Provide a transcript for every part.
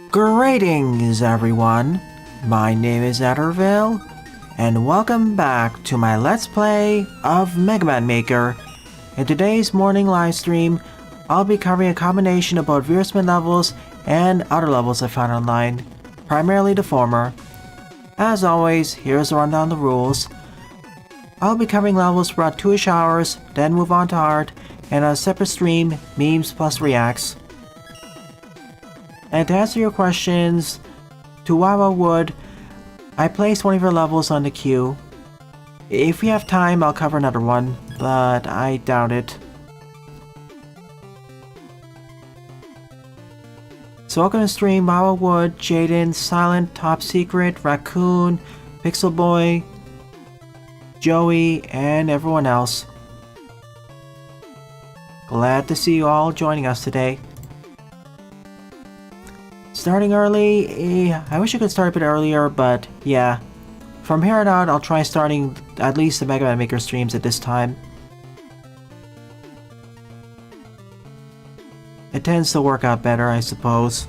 Greetings, everyone. My name is Adderville, and welcome back to my Let's Play of Mega Man Maker. In today's morning live stream, I'll be covering a combination of both Veersman levels and other levels I found online, primarily the former. As always, here's a rundown of the rules. I'll be covering levels for about 2-ish hours, then move on to art, and a separate stream, memes plus reacts. And to answer your questions, to Wawa Wood, I placed one of your levels on the queue. If we have time, I'll cover another one, but I doubt it. So welcome to stream, Wawa Wood, Jaden, Silent, Top Secret, Raccoon, Pixel Boy, Joey, and everyone else. Glad to see you all joining us today. Starting early, I wish I could start a bit earlier, but yeah. From here on out, I'll try starting at least the Mega Man Maker streams at this time. It tends to work out better, I suppose.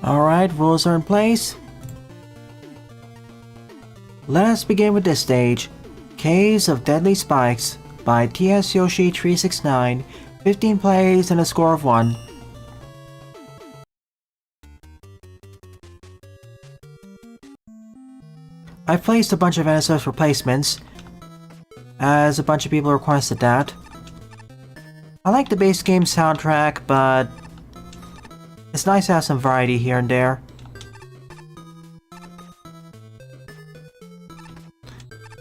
Alright, rules are in place. Let us begin with this stage. Caves of Deadly Spikes by TS Yoshi 369, 15 plays and a score of 1. I've placed a bunch of NSF replacements, as a bunch of people requested that. I like the base game soundtrack, but it's nice to have some variety here and there.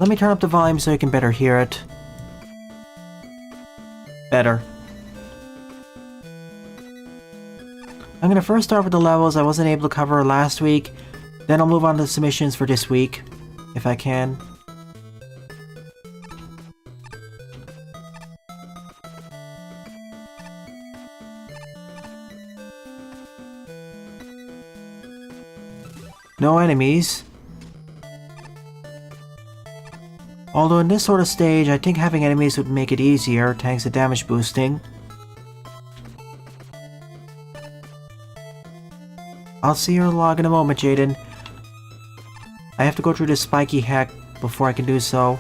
Let me turn up the volume so you can better hear it. Better. I'm gonna first start with the levels I wasn't able to cover last week, then I'll move on to the submissions for this week, if I can. No enemies. Although in this sort of stage, I think having enemies would make it easier, thanks to damage boosting. I'll see your log in a moment, Jaden. I have to go through this spiky hack before I can do so.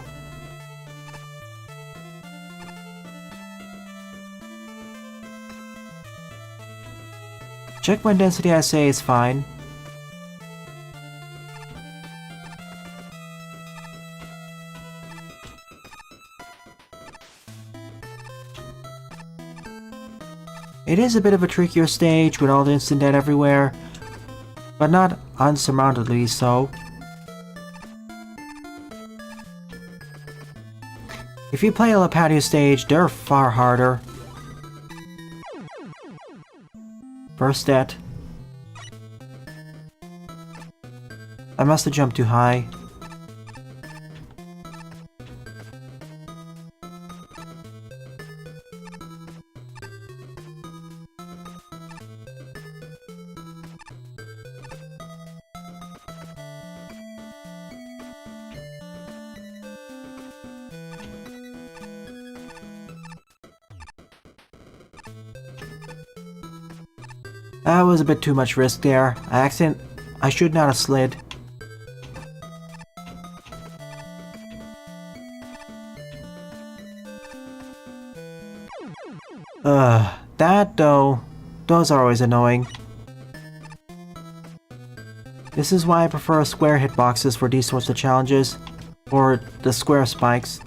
Checkpoint density, I say, is fine. It is a bit of a trickier stage with all the instant death everywhere, but not unsurmountably so. If you play a Patio stage, they're far harder. First death. I must have jumped too high. That was a bit too much risk there. I should not have slid. That though, those are always annoying. This is why I prefer square hitboxes for these sorts of challenges, or the square spikes.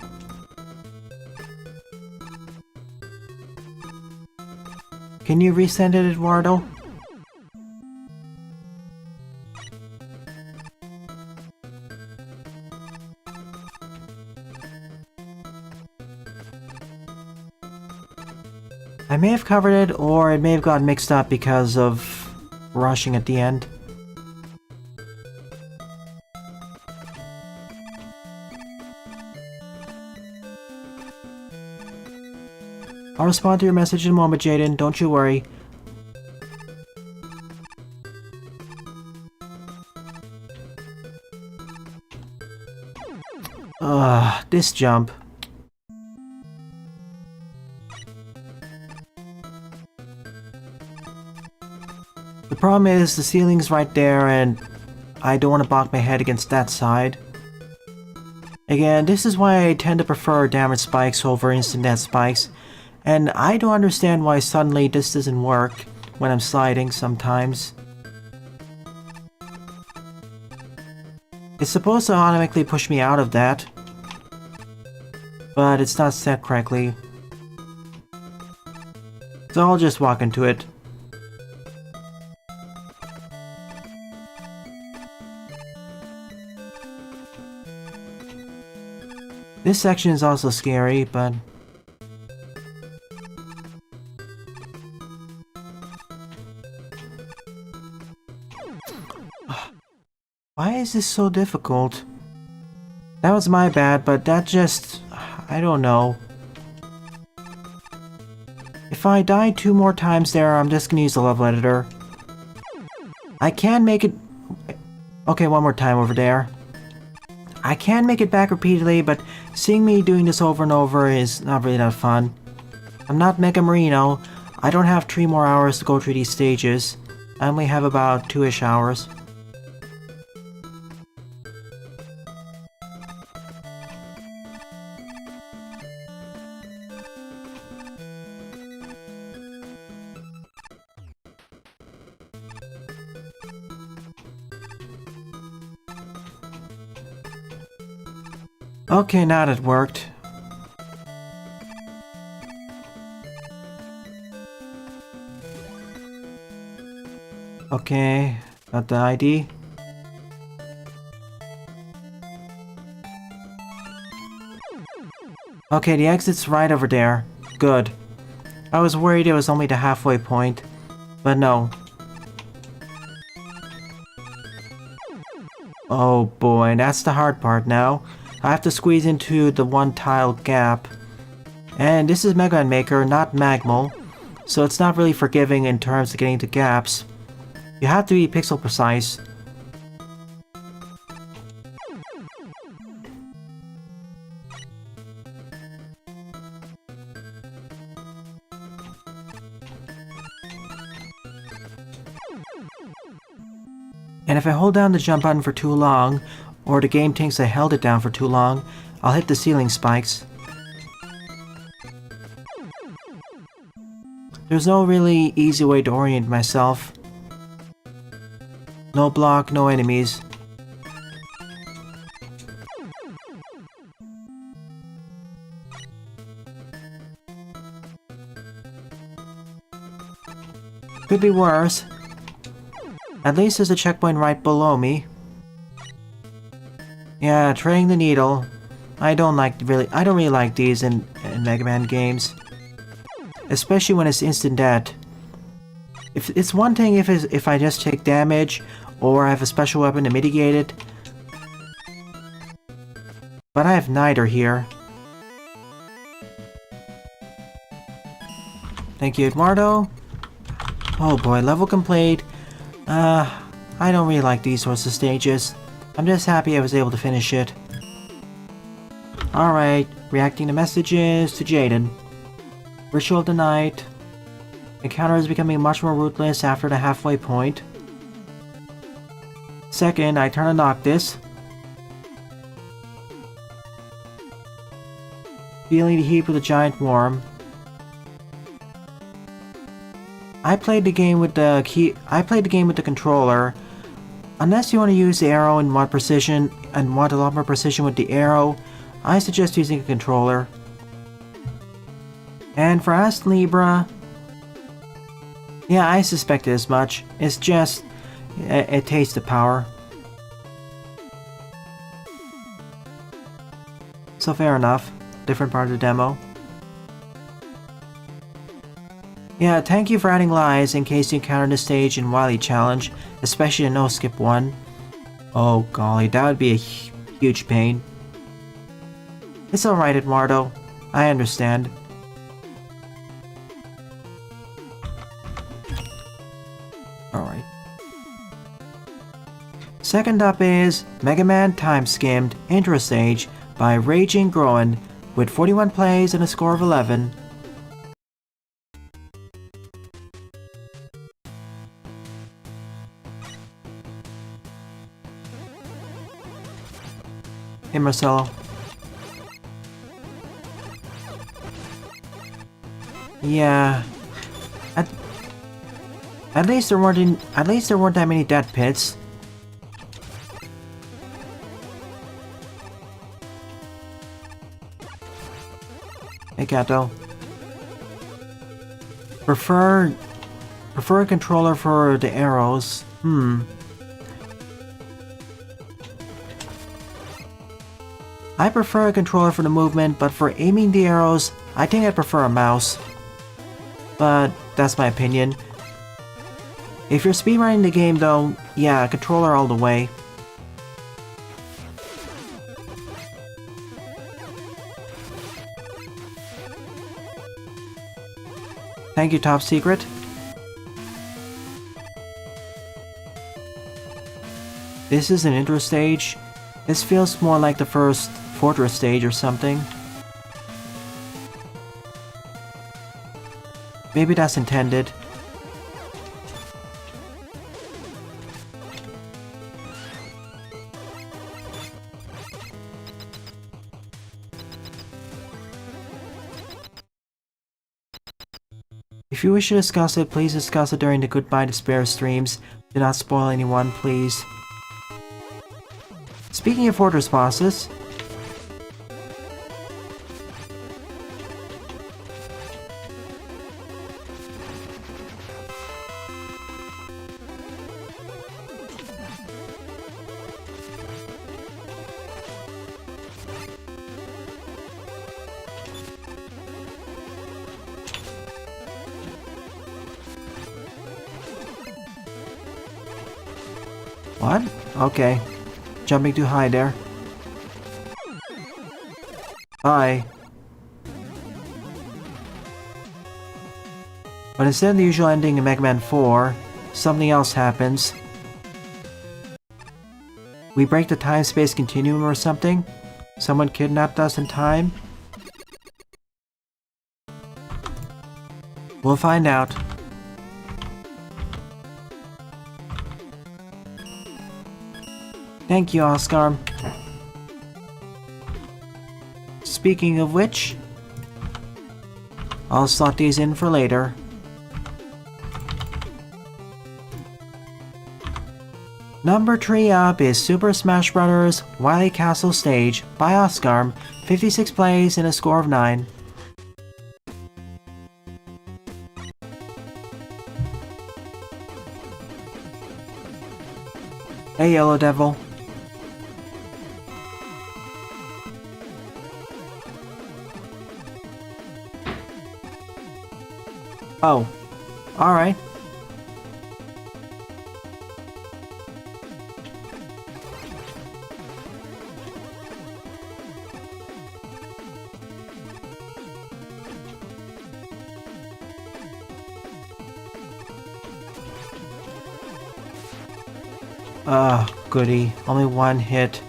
Can you resend it, Eduardo? I may have covered it, or it may have gotten mixed up because of rushing at the end. I'll respond to your message in a moment, Jaden. Don't you worry. This jump. The problem is the ceiling's right there and I don't want to bonk my head against that side. Again, this is why I tend to prefer damage spikes over instant death spikes, and I don't understand why suddenly this doesn't work when I'm sliding sometimes. It's supposed to automatically push me out of that, but it's not set correctly. So I'll just walk into it. This section is also scary, but... why is this so difficult? That was my bad, but that just... I don't know. If I die 2 more times there, I'm just gonna use the level editor. I can make it... okay, one more time over there. I can make it back repeatedly, but seeing me doing this over and over is not really that fun. I'm not Mega Marino. I don't have 3 more hours to go through these stages. I only have about 2-ish hours. Okay, now that worked. Okay, got the ID. Okay, the exit's right over there. Good. I was worried it was only the halfway point, but no. Oh boy, that's the hard part now. I have to squeeze into the 1 tile gap. And this is Mega Man Maker, not Magmal, so it's not really forgiving in terms of getting to gaps. You have to be pixel precise. And if I hold down the jump button for too long, or the game thinks I held it down for too long, I'll hit the ceiling spikes. There's no really easy way to orient myself. No block, no enemies. Could be worse. At least there's a checkpoint right below me. Yeah, treading the needle. I don't really like these in Mega Man games. Especially when it's instant death. It's one thing if I just take damage or I have a special weapon to mitigate it. But I have neither here. Thank you, Eduardo. Oh boy, level complete. I don't really like these sorts of stages. I'm just happy I was able to finish it. Alright, reacting to messages to Jaden. Ritual of the night. Encounter is becoming much more ruthless after the halfway point. Second, I turn to Noctis. Feeling the heat with a giant worm. I played the game with the controller. Unless you want to use the arrow and want precision and want a lot more precision with the arrow, I suggest using a controller. And for Ast Libra, yeah, I suspected as much. It's just it tastes the power. So fair enough. Different part of the demo. Yeah, thank you for adding lies in case you encounter the stage in Wily Challenge, especially the no-skip one. Oh golly, that would be a huge pain. It's alright, Eduardo. I understand. Alright. Second up is Mega Man Time Skimmed Intro Stage by Raging Groen with 41 plays and a score of 11. Hey Marcelo. Yeah. At least there weren't that many dead pits. Hey Kato. Prefer a controller for the arrows. I prefer a controller for the movement, but for aiming the arrows, I think I prefer a mouse. But that's my opinion. If you're speedrunning the game though, yeah, controller all the way. Thank you, Top Secret. This is an intro stage. This feels more like the first Fortress stage or something. Maybe that's intended. If you wish to discuss it, please discuss it during the Goodbye Despair streams. Do not spoil anyone, please. Speaking of Fortress bosses... What? Okay. Jumping too high there. Bye. But instead of the usual ending in Mega Man 4, something else happens. We break the time-space continuum or something? Someone kidnapped us in time? We'll find out. Thank you, Oscar. Speaking of which, I'll slot these in for later. Number 3 up is Super Smash Bros. Wily Castle Stage by Oscar, 56 plays and a score of 9. Hey, Yellow Devil. Oh, alright. Goody. Only one hit.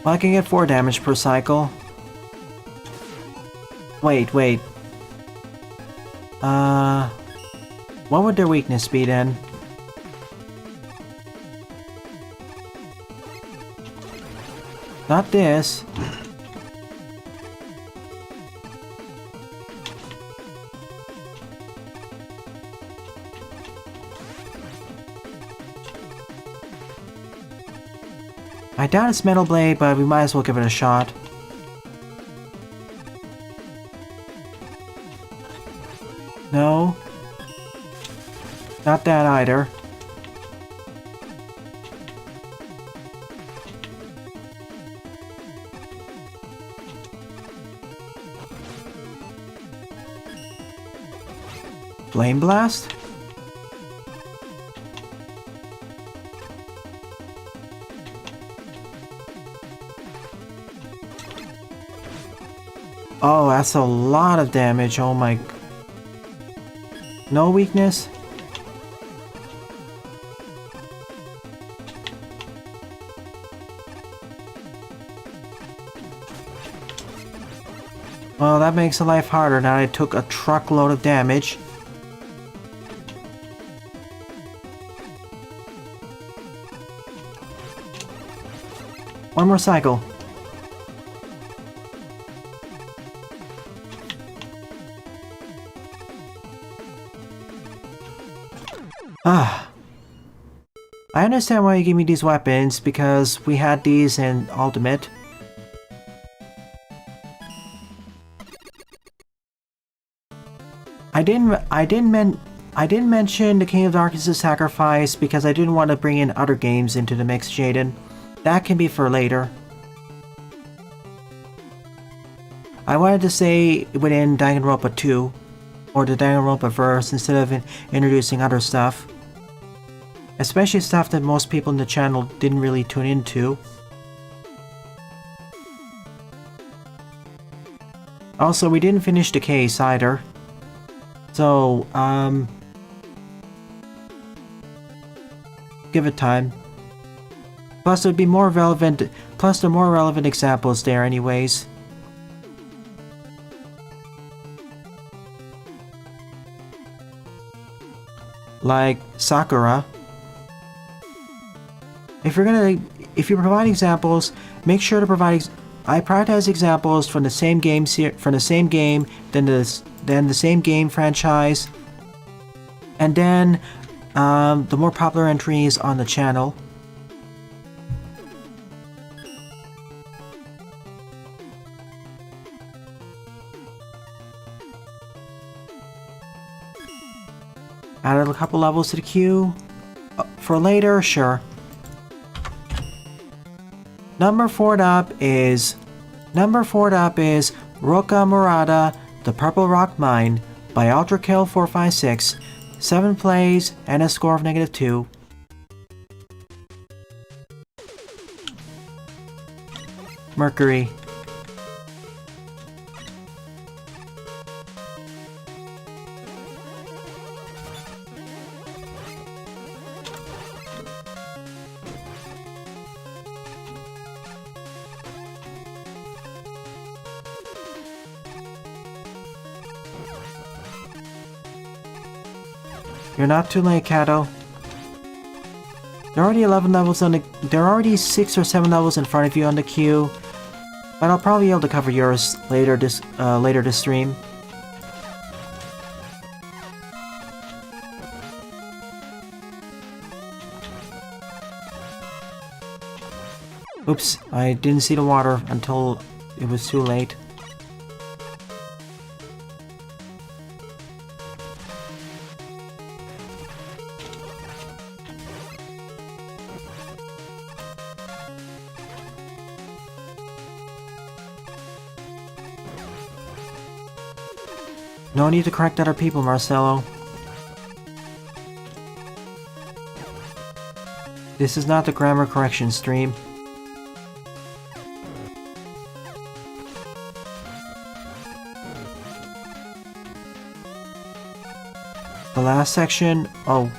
Well, I can get 4 damage per cycle. Wait. What would their weakness be then? Not this. I doubt it's Metal Blade, but we might as well give it a shot. No. Not that either. Flame Blast? Oh, that's a lot of damage. Oh my... No weakness? Well, that makes life harder now I took a truckload of damage. One more cycle. Ah. I understand why you gave me these weapons, because we had these in Ultimate. I didn't mention the King of Darkness' sacrifice because I didn't want to bring in other games into the mix, Jaden. That can be for later. I wanted to say within Danganronpa 2 or the Danganronpa verse instead of introducing other stuff. Especially stuff that most people in the channel didn't really tune into. Also, we didn't finish the case either. So, give it time. Plus, there'd be more relevant. Plus, there are more relevant examples there, anyways. Like Sakura. If you provide examples, make sure to provide. I prioritize examples from the same game, then the same game franchise, and then the more popular entries on the channel. Added a couple levels to the queue. For later, sure. Number 4 up is Roka Murata, The Purple Rock Mine by UltraKill456. 7 plays and a score of -2. Mercury. You're not too late, Kato. There are already 11 levels on the. There are already 6 or 7 levels in front of you on the queue, but I'll probably be able to cover yours later this stream. Oops, I didn't see the water until it was too late. No need to correct other people, Marcelo. This is not the grammar correction stream. The last section? Oh.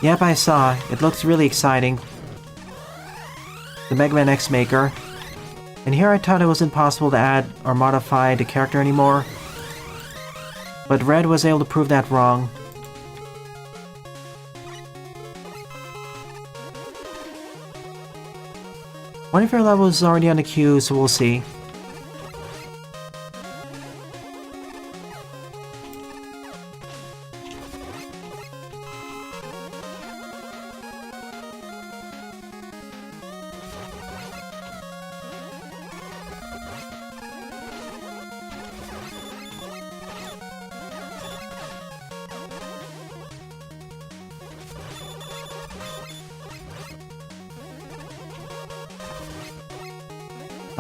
Yep, I saw. It looks really exciting. The Mega Man X Maker. And here I thought it was impossible to add or modify the character anymore. But Red was able to prove that wrong. One of your levels is already on the queue, so we'll see.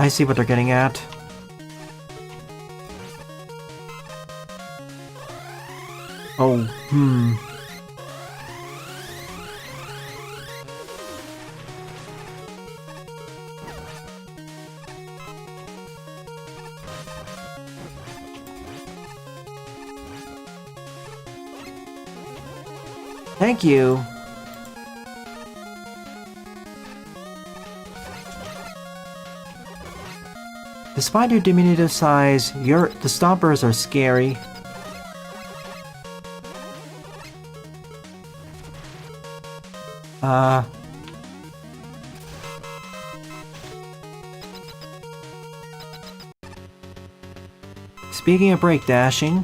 I see what they're getting at. Oh, Thank you. Despite your diminutive size, the stompers are scary. Speaking of break dashing,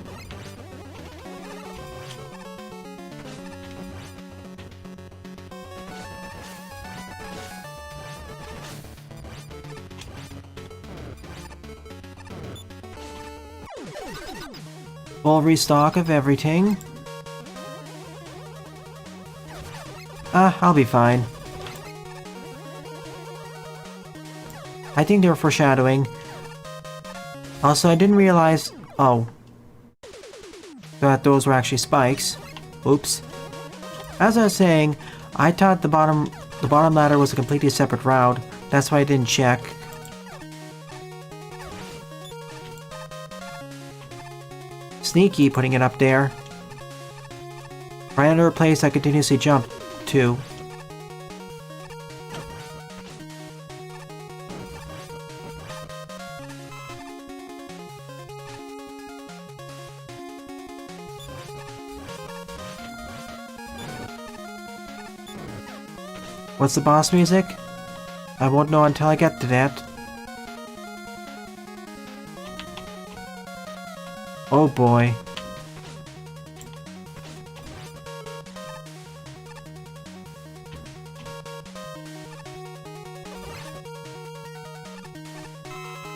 full restock of everything. I'll be fine. I think they were foreshadowing. Also, I didn't realize... Oh. That those were actually spikes. Oops. As I was saying, I thought the bottom ladder was a completely separate route. That's why I didn't check. Sneaky putting it up there. Right under a place I continuously jump to. What's the boss music? I won't know until I get to that. Oh boy.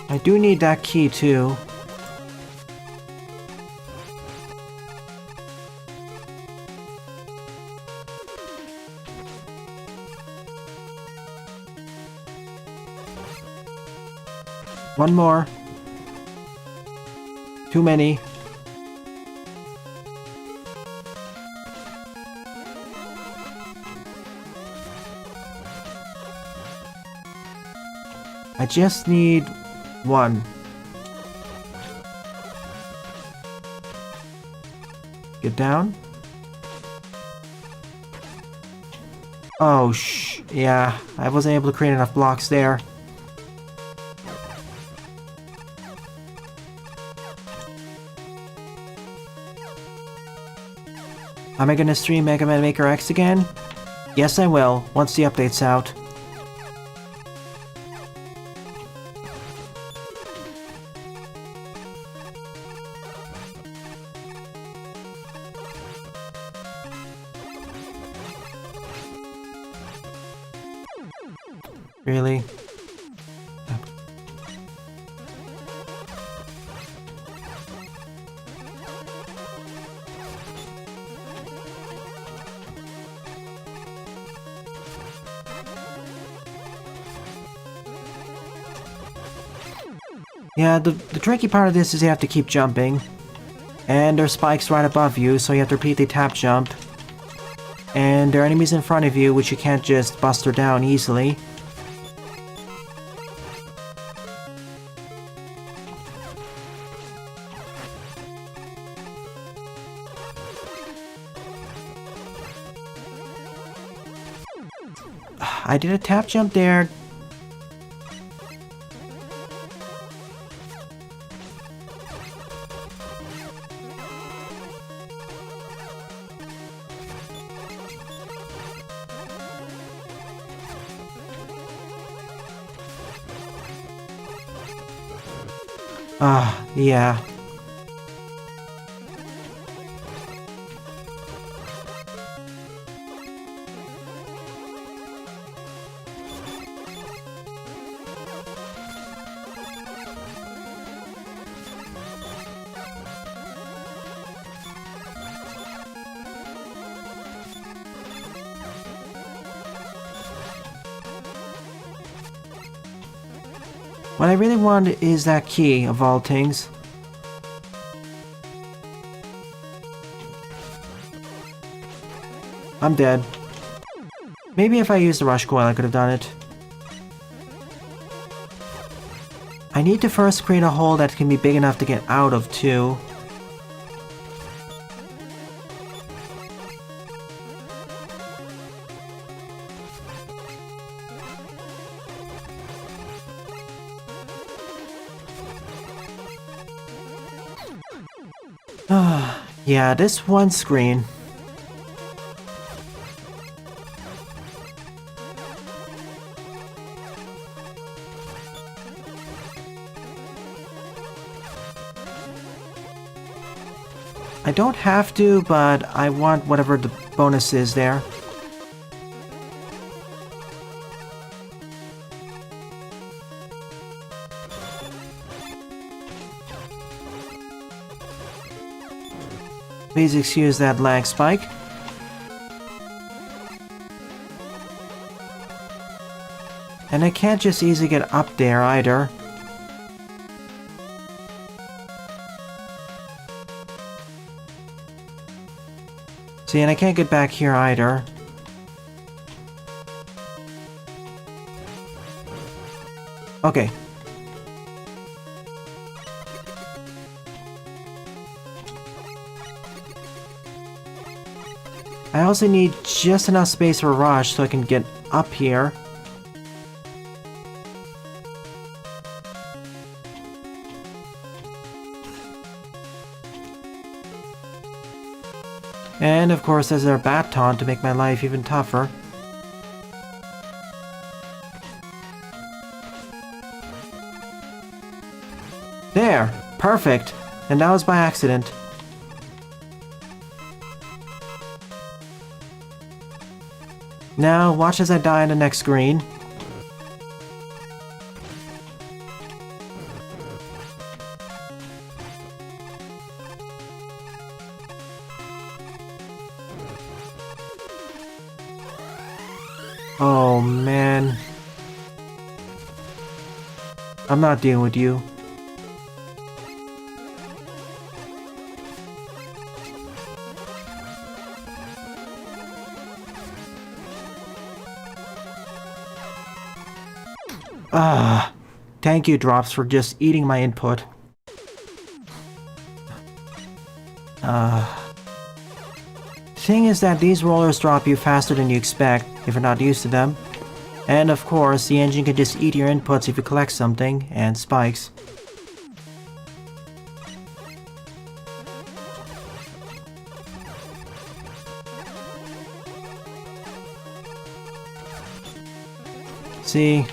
I do need that key too. One more. Too many. I just need one. Get down. Oh, yeah, I wasn't able to create enough blocks there. Am I gonna stream Mega Man Maker X again? Yes, I will, once the update's out. Really? Yeah, the tricky part of this is you have to keep jumping. And there's spikes right above you, so you have to repeatedly tap jump. And there are enemies in front of you, which you can't just buster down easily. I did a tap jump there. Yeah. What I really want is that key, of all things. I'm dead. Maybe if I used the rush coil, I could have done it. I need to first create a hole that can be big enough to get out of, too. Yeah, this one screen. I don't have to, but I want whatever the bonus is there. Please excuse that lag spike. And I can't just easily get up there either. See, and I can't get back here either. Okay. I also need just enough space for Rush so I can get up here. And of course there's their bat taunt to make my life even tougher. There! Perfect! And that was by accident. Now, watch as I die on the next screen. Oh, man. I'm not dealing with you. Thank you, Drops, for just eating my input. Thing is that these rollers drop you faster than you expect if you're not used to them. And of course, the engine can just eat your inputs if you collect something, and spikes. See,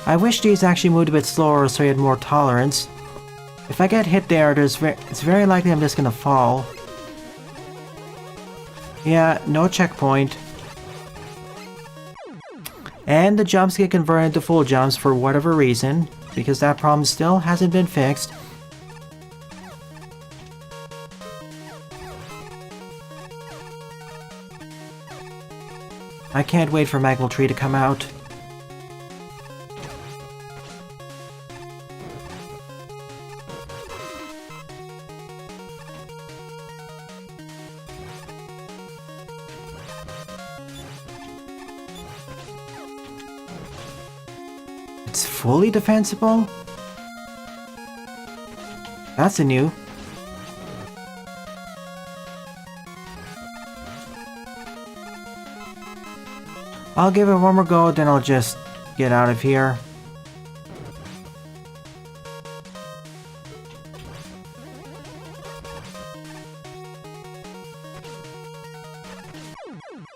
I wish these actually moved a bit slower so you had more tolerance. If I get hit there, it's very likely I'm just gonna fall. Yeah, no checkpoint. And the jumps get converted into full jumps for whatever reason, because that problem still hasn't been fixed. I can't wait for Magmal Tree to come out. It's fully defensible? That's a new. I'll give it one more go, then I'll just get out of here.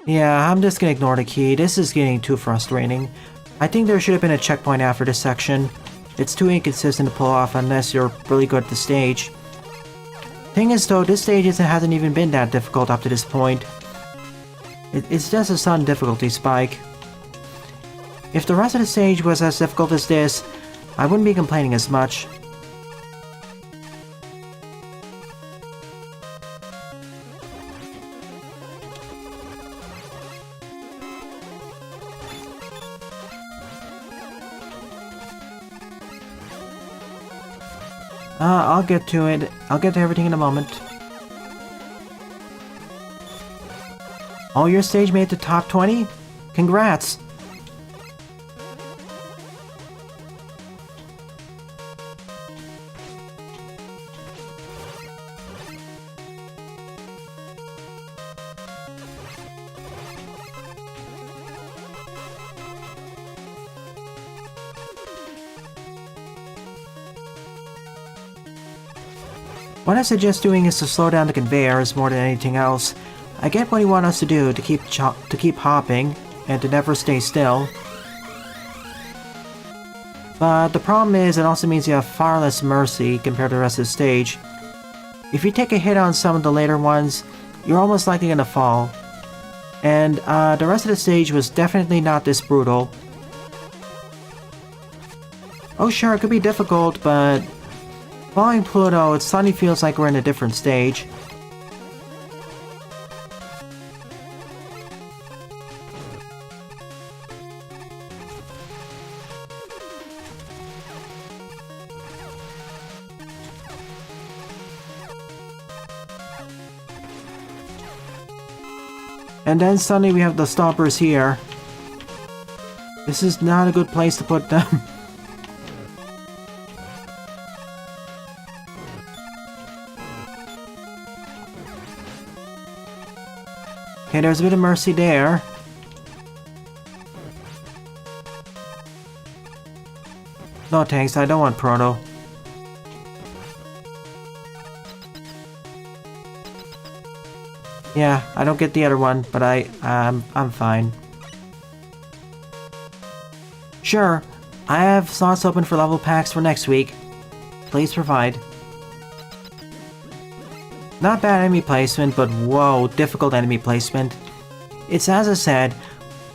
Yeah, I'm just gonna ignore the key. This is getting too frustrating. I think there should have been a checkpoint after this section. It's too inconsistent to pull off unless you're really good at the stage. Thing is though, this stage hasn't even been that difficult up to this point. It's just a sudden difficulty spike. If the rest of the stage was as difficult as this, I wouldn't be complaining as much. I'll get to it. I'll get to everything in a moment. Oh, your stage made it to top 20? Congrats! What I suggest doing is to slow down the conveyors more than anything else. I get what you want us to do, to keep hopping, and to never stay still. But the problem is, it also means you have far less mercy compared to the rest of the stage. If you take a hit on some of the later ones, you're almost likely gonna fall. And the rest of the stage was definitely not this brutal. Oh sure, it could be difficult, but following Pluto, it suddenly feels like we're in a different stage. And then suddenly we have the stoppers here. This is not a good place to put them. Okay, there's a bit of mercy there. No thanks, I don't want Proto. Yeah, I don't get the other one, but I'm fine. Sure, I have slots open for level packs for next week. Please provide. Not bad enemy placement, but whoa, difficult enemy placement. It's as I said,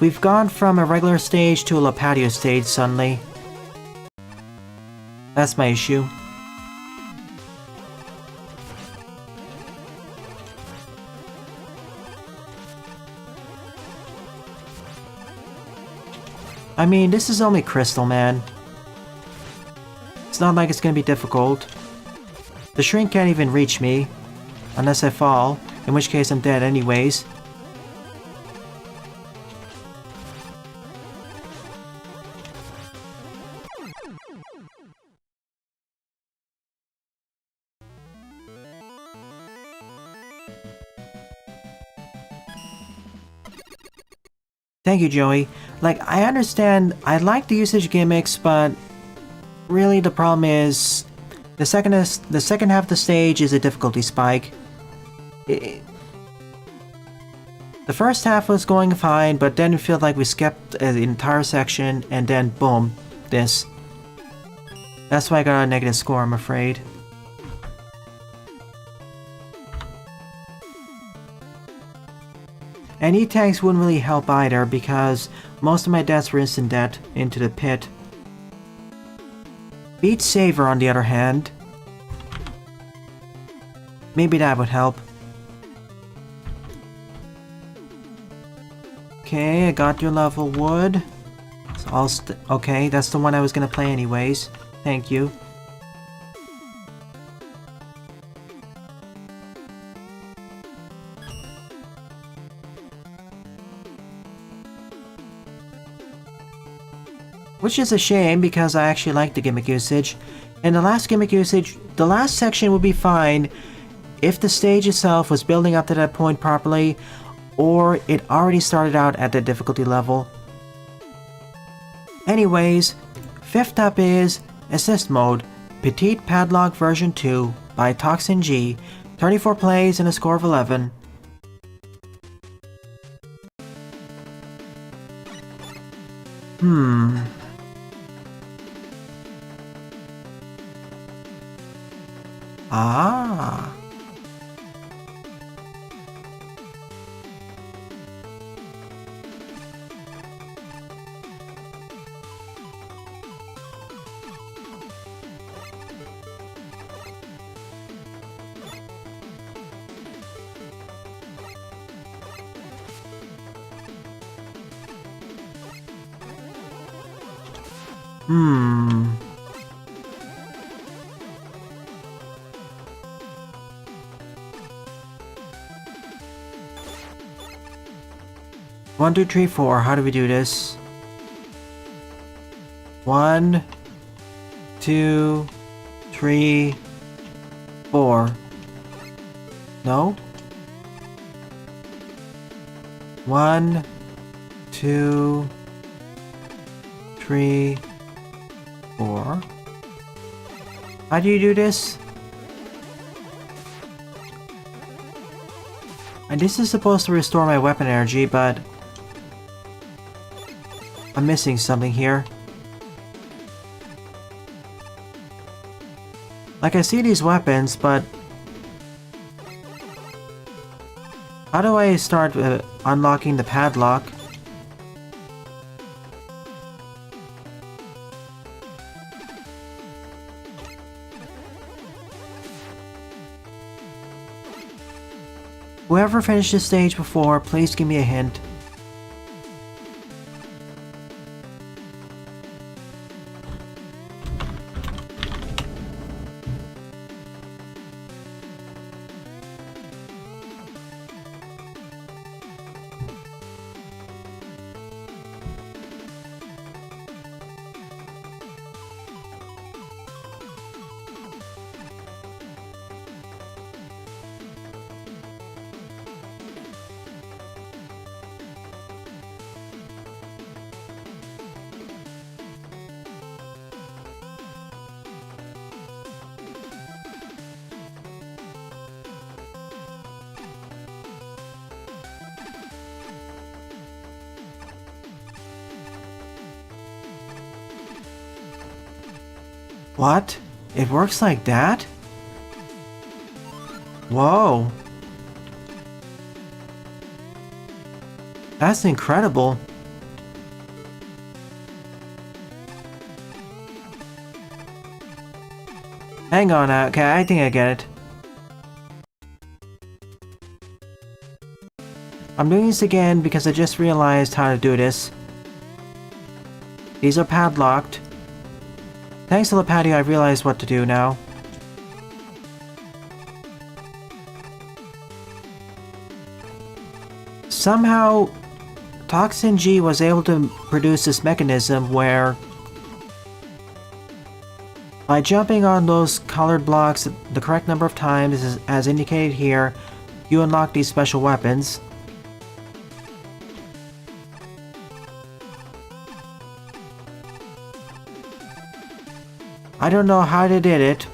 we've gone from a regular stage to a La Patio stage suddenly. That's my issue. I mean, this is only Crystal, man. It's not like it's gonna be difficult. The shrink can't even reach me. Unless I fall, in which case I'm dead anyways. Thank you, Joey. Like, I understand, I like the usage gimmicks, but really the problem is the second half of the stage is a difficulty spike. The first half was going fine, but then it felt like we skipped the entire section, and then boom, this. That's why I got a negative score, I'm afraid. And E-tanks wouldn't really help either, because most of my deaths were instant death into the pit. Beat Saver, on the other hand. Maybe that would help. Okay, I got your level wood. So okay, that's the one I was gonna play anyways. Thank you. Which is a shame because I actually like the gimmick usage. And the last gimmick usage, the last section would be fine if the stage itself was building up to that point properly, or it already started out at the difficulty level. Anyways, fifth up is Assist Mode, Petite Padlock version 2 by Toxin G, 34 plays and a score of 11. Ah. 1, 2, 3, 4. How do we do this? 1, 2, 3, 4. No? 1, 2, 3, 4. How do you do this? And this is supposed to restore my weapon energy, but I'm missing something here. Like, I see these weapons, but how do I start unlocking the padlock? Whoever finished this stage before, please give me a hint. What? It works like that? Whoa. That's incredible. Hang on, okay, I think I get it. I'm doing this again because I just realized how to do this. These are padlocked. Thanks to the patio, I realized what to do now. Somehow, Toxin G was able to produce this mechanism where by jumping on those colored blocks the correct number of times, as indicated here, you unlock these special weapons. I don't know how they did it.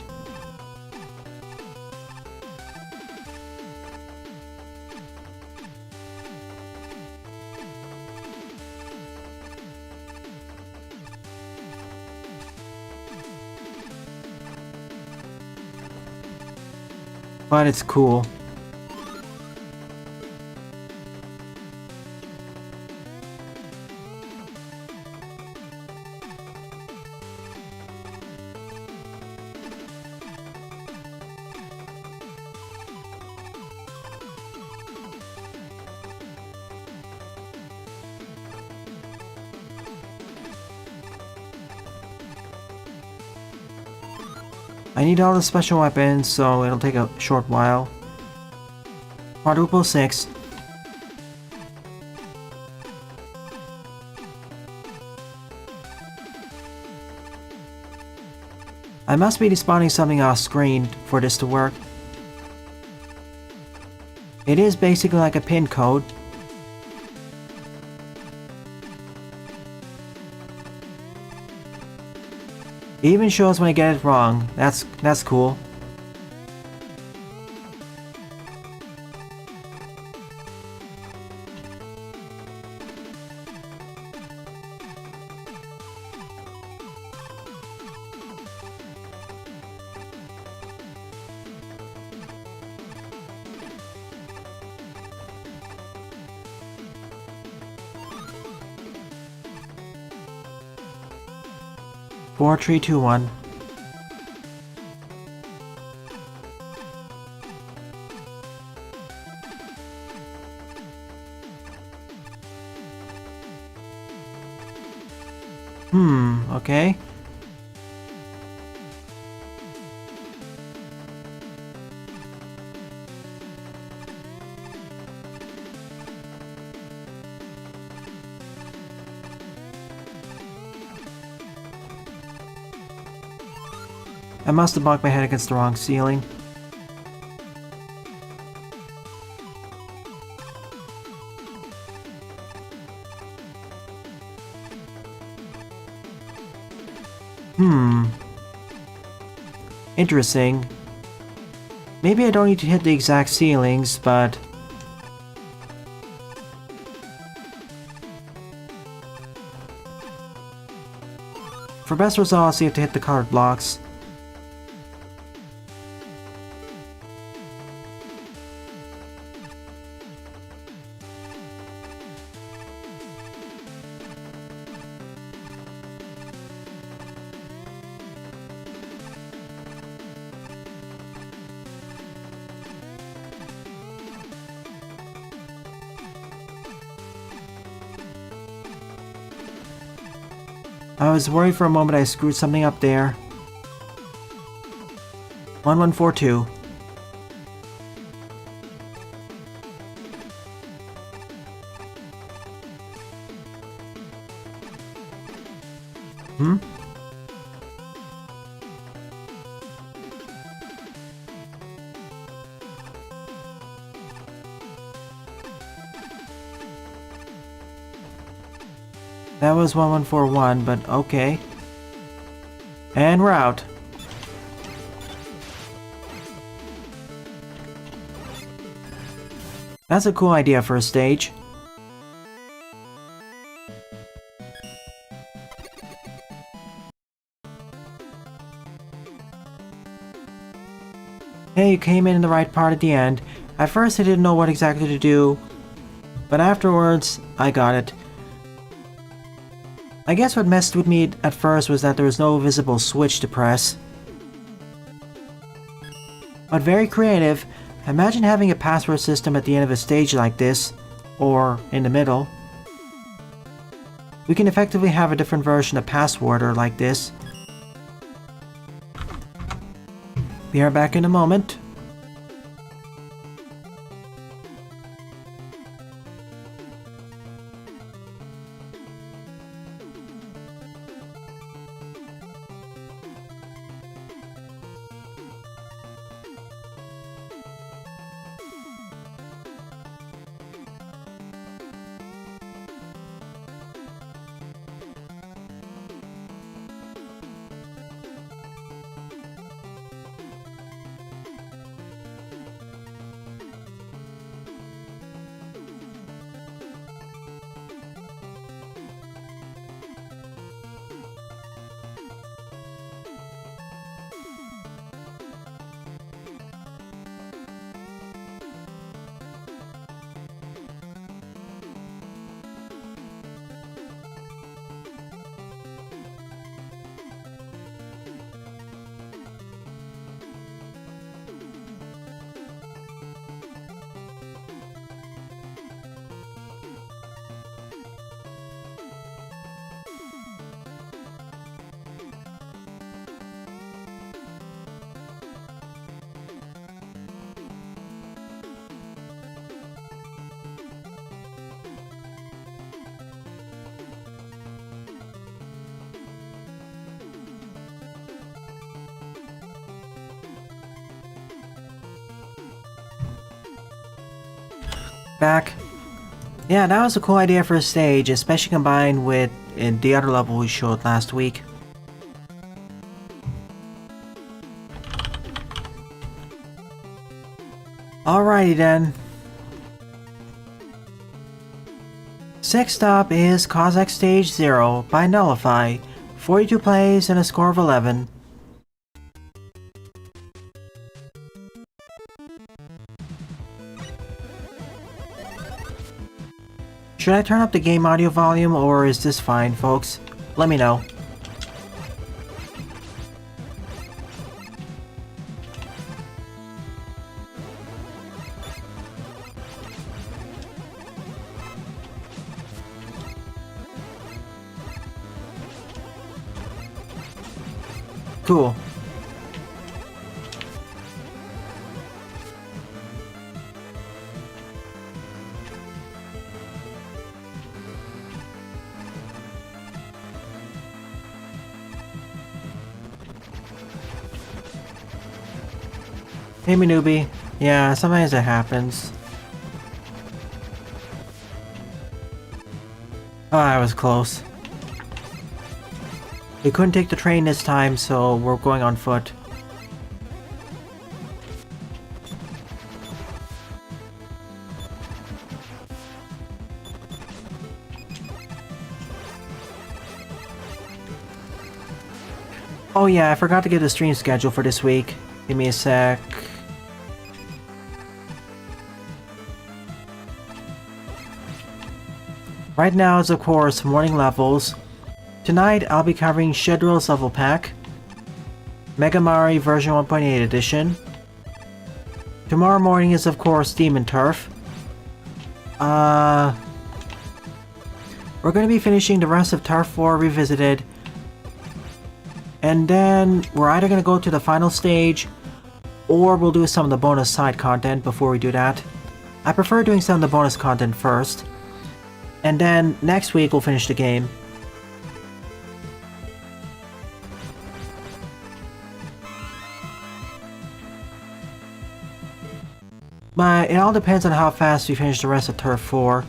But it's cool. I need all the special weapons, so it'll take a short while. Quadruple 6. I must be despawning something off screen for this to work. It is basically like a pin code. It even shows when I get it wrong. That's cool. Four, 3, 2, 1. Okay. I must have bumped my head against the wrong ceiling. Interesting. Maybe I don't need to hit the exact ceilings, but... for best results, you have to hit the colored blocks. I was worried for a moment I screwed something up there. 1142. Hmm? That was 1141, but okay. And we're out. That's a cool idea for a stage. Hey, you came in the right part at the end. At first I didn't know what exactly to do, but afterwards I got it. I guess what messed with me at first was that there was no visible switch to press. But very creative. Imagine having a password system at the end of a stage like this, or in the middle. We can effectively have a different version of passworder like this. Be right back in a moment. Back. Yeah, that was a cool idea for a stage, especially combined with the other level we showed last week. Alrighty then. Next up is Cossack Stage 0 by Nullify. 42 plays and a score of 11. Should I turn up the game audio volume, or is this fine, folks? Let me know. Cool. Hey, me newbie. Yeah, sometimes it happens. Oh, I was close. We couldn't take the train this time, so we're going on foot. Oh yeah, I forgot to get the stream schedule for this week. Give me a sec. Right now is of course morning levels. Tonight I'll be covering Shedrill's level pack, Mega Mario version 1.8 edition. Tomorrow morning is of course Demon Turf. We're gonna be finishing the rest of Turf 4 Revisited. And then we're either gonna go to the final stage, or we'll do some of the bonus side content before we do that. I prefer doing some of the bonus content first. And then next week we'll finish the game. But it all depends on how fast we finish the rest of Turf 4.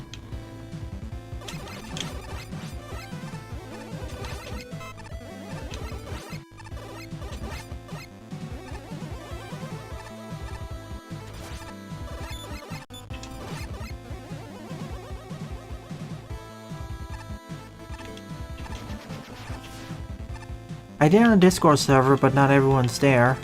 I did on a Discord server, but not everyone's there.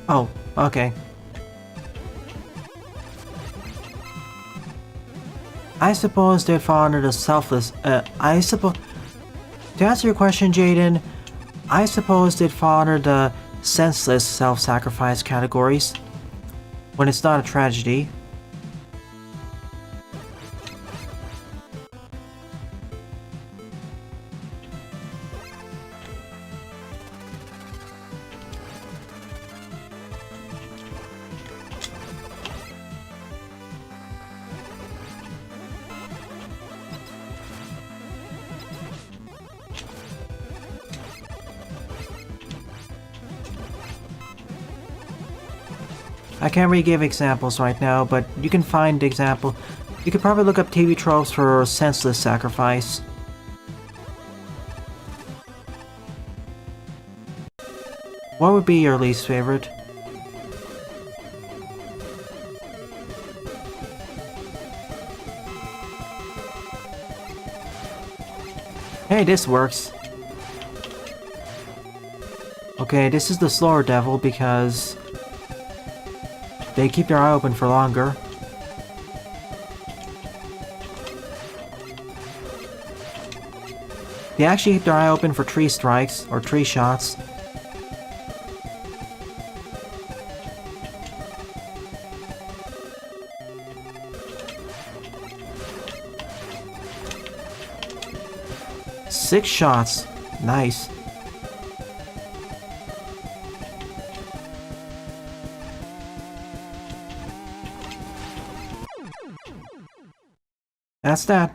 Oh, okay. I suppose they'd fall under the selfless, to answer your question, Jaden, I suppose they'd fall under the senseless self-sacrifice categories, when it's not a tragedy. I can't really give examples right now, but you can find example. You could probably look up TV tropes for senseless sacrifice. What would be your least favorite? Hey, this works. Okay, this is the slower devil because they keep their eye open for longer. They actually keep their eye open for tree strikes, or tree shots. Six shots. Nice. That's that.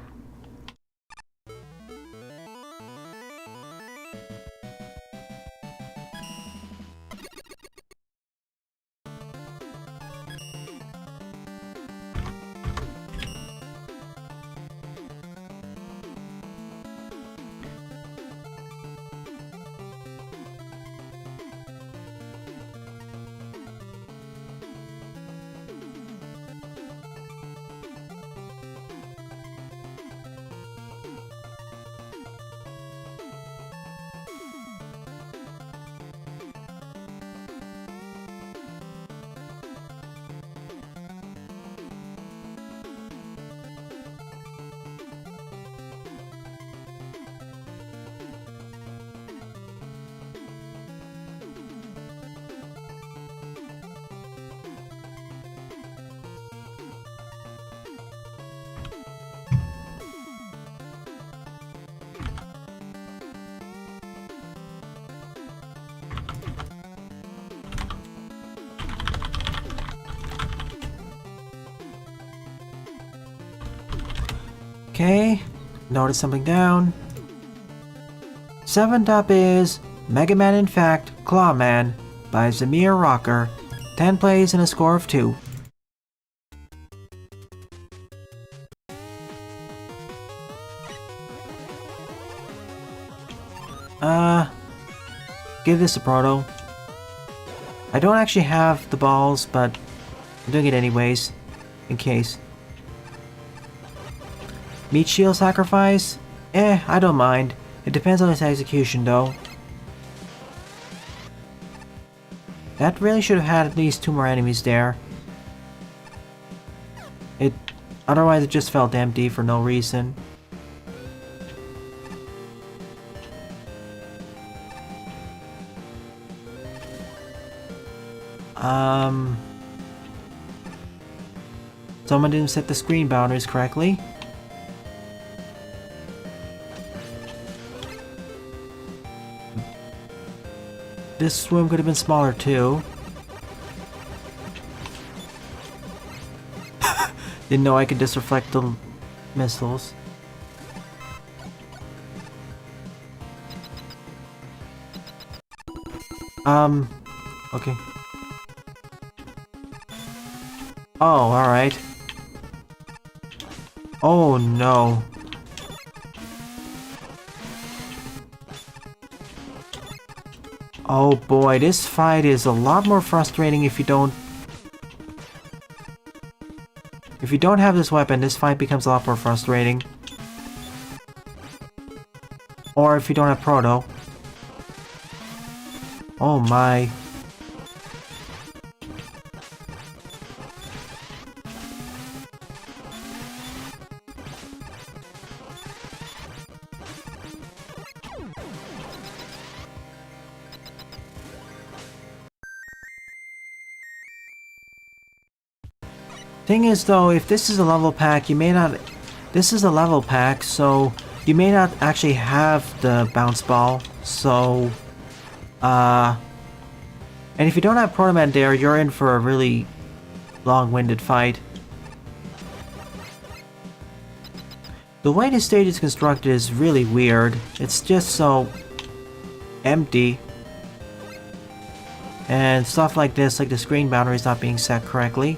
Okay, notice something down. 7th up is Mega Man in Fact Claw Man by Zamir Rocker. 10 plays and a score of 2. Give this a proto. I don't actually have the balls, but I'm doing it anyways, in case. Meat shield sacrifice? I don't mind. It depends on its execution though. That really should have had at least 2 more enemies there. Otherwise it just felt empty for no reason. Someone didn't set the screen boundaries correctly. This room could have been smaller too. Didn't know I could disreflect the missiles. Okay. Oh, alright. Oh no. Oh boy, this fight is a lot more frustrating if you don't... If you don't have this weapon, this fight becomes a lot more frustrating. Or if you don't have Proto. Oh my. Thing is though, if this is a level pack, you may not... This is a level pack, so you may not actually have the bounce ball, so... And if you don't have Proto Man there, you're in for a really long-winded fight. The way this stage is constructed is really weird. It's just so... empty. And stuff like this, like the screen boundary is not being set correctly.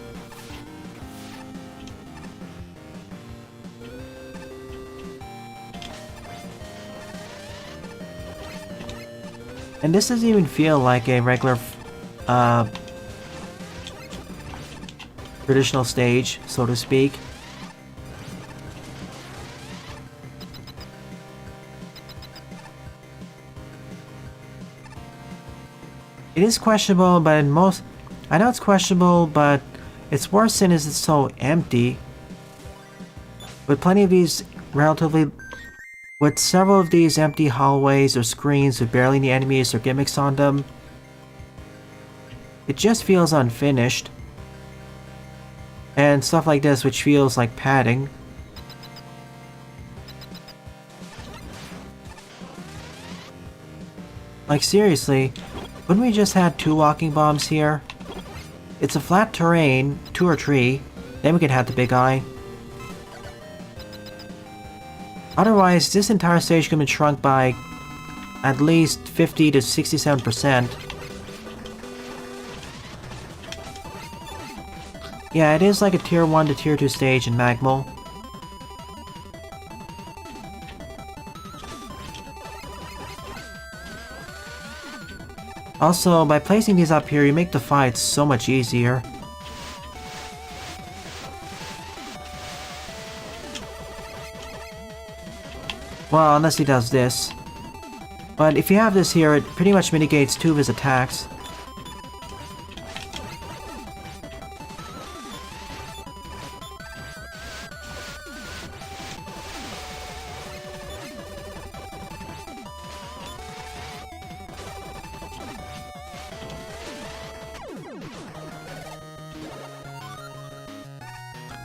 And this doesn't even feel like a regular, traditional stage, so to speak. It is questionable, but in most... I know it's questionable, but its worst sin is it's so empty. With plenty of these relatively... With several of these empty hallways or screens with barely any enemies or gimmicks on them, it just feels unfinished. And stuff like this, which feels like padding. Like seriously, wouldn't we just had 2 walking bombs here? It's a flat terrain, 2 or 3, then we could have the big eye. Otherwise, this entire stage could have been shrunk by at least 50 to 67%. Yeah, it is like a tier 1 to tier 2 stage in Magmal. Also, by placing these up here, you make the fight so much easier. Well, unless he does this. But if you have this here, it pretty much mitigates 2 of his attacks.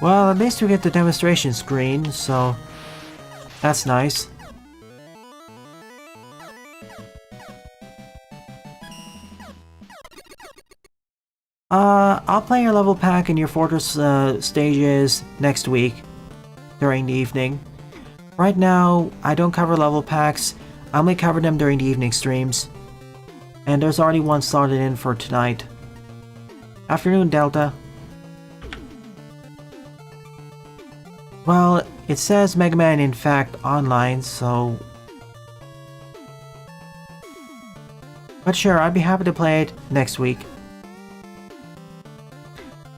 Well, at least we get the demonstration screen, so that's nice. I'll play your level pack and your fortress stages next week during the evening. Right now, I don't cover level packs. I only cover them during the evening streams. And there's already one started in for tonight. Afternoon, Delta. Well, it says Mega Man in fact online, so... But sure, I'd be happy to play it next week.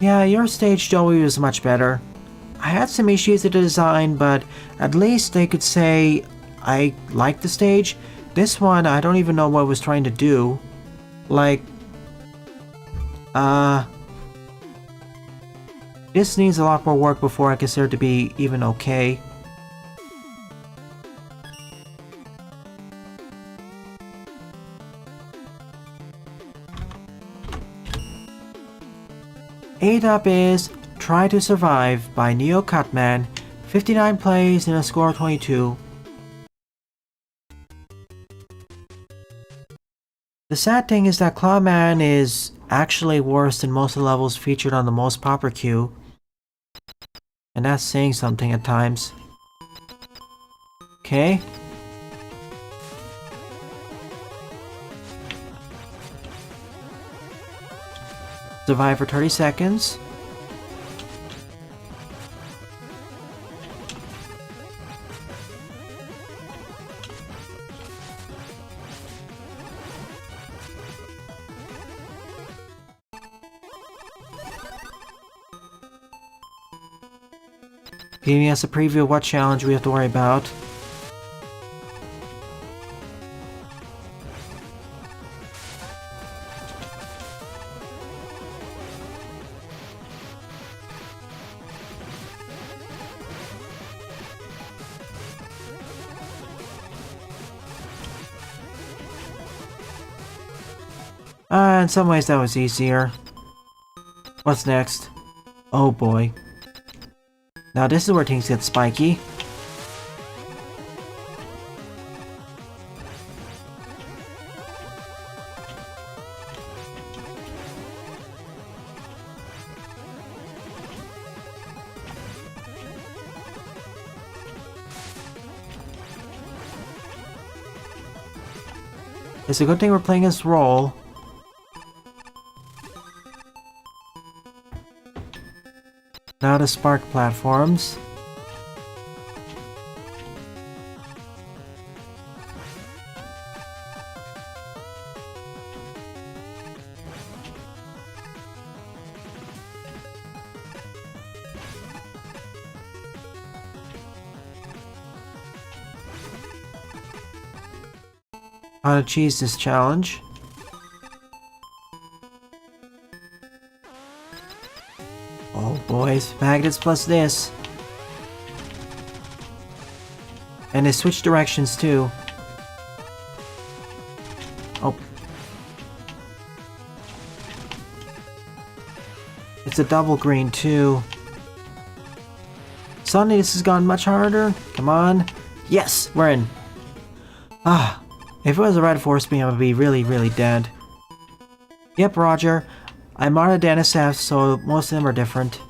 Yeah, your stage Joey was much better. I had some issues with the design, but at least they could say I liked the stage. This one, I don't even know what it was trying to do. Like... This needs a lot more work before I consider it to be even okay. Eighth up is Try to Survive by Neo Cutman, 59 plays and a score of 22. The sad thing is that Clawman is actually worse than most of the levels featured on the most popular queue. And that's saying something at times. Okay. Survive for 30 seconds. Giving us a preview of what challenge we have to worry about. In some ways that was easier. What's next? Oh boy. Now this is where things get spiky. It's a good thing we're playing this role. Now the spark platforms. How to cheese this challenge. Oh boys, magnets plus this. And they switch directions too. Oh. It's a double green too. Suddenly this has gone much harder. Come on. Yes, we're in. Ah, if it was a red force beam, I would be really, really dead. Yep, Roger. I'm on a NSF, so most of them are different.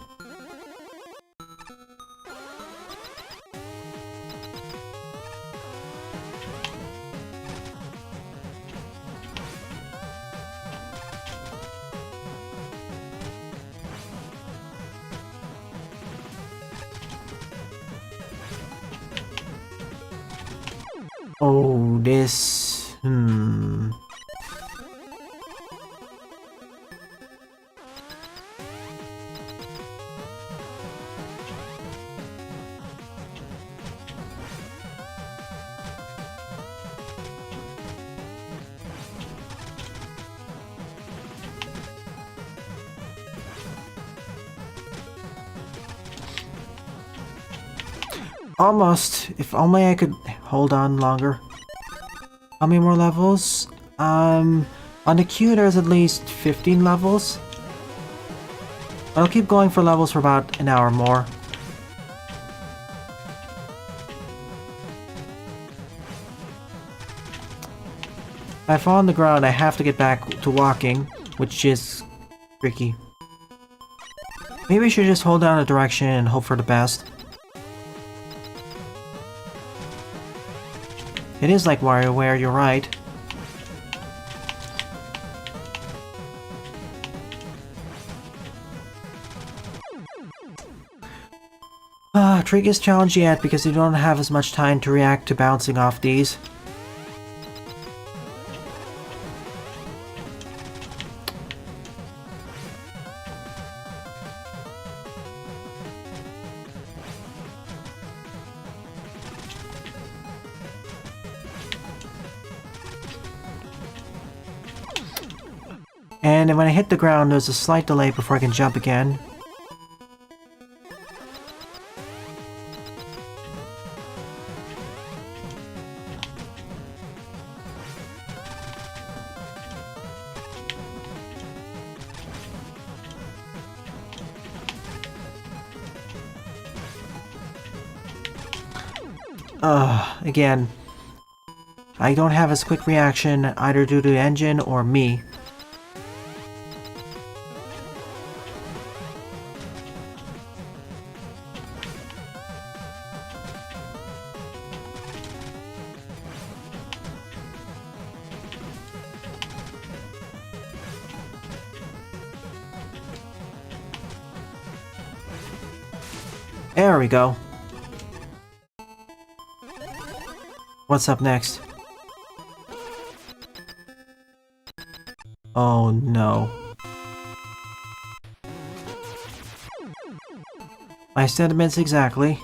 Oh, this... Almost. If only I could hold on longer. How many more levels? On the queue there's at least 15 levels. I'll keep going for levels for about an hour more. If I fall on the ground, I have to get back to walking, which is tricky. Maybe I should just hold down a direction and hope for the best. It is like WarioWare, you're right. Trickiest challenge yet because you don't have as much time to react to bouncing off these. And when I hit the ground, there's a slight delay before I can jump again. Again, I don't have as quick reaction either due to the engine or me. There we go. What's up next? Oh no. My sentiments exactly.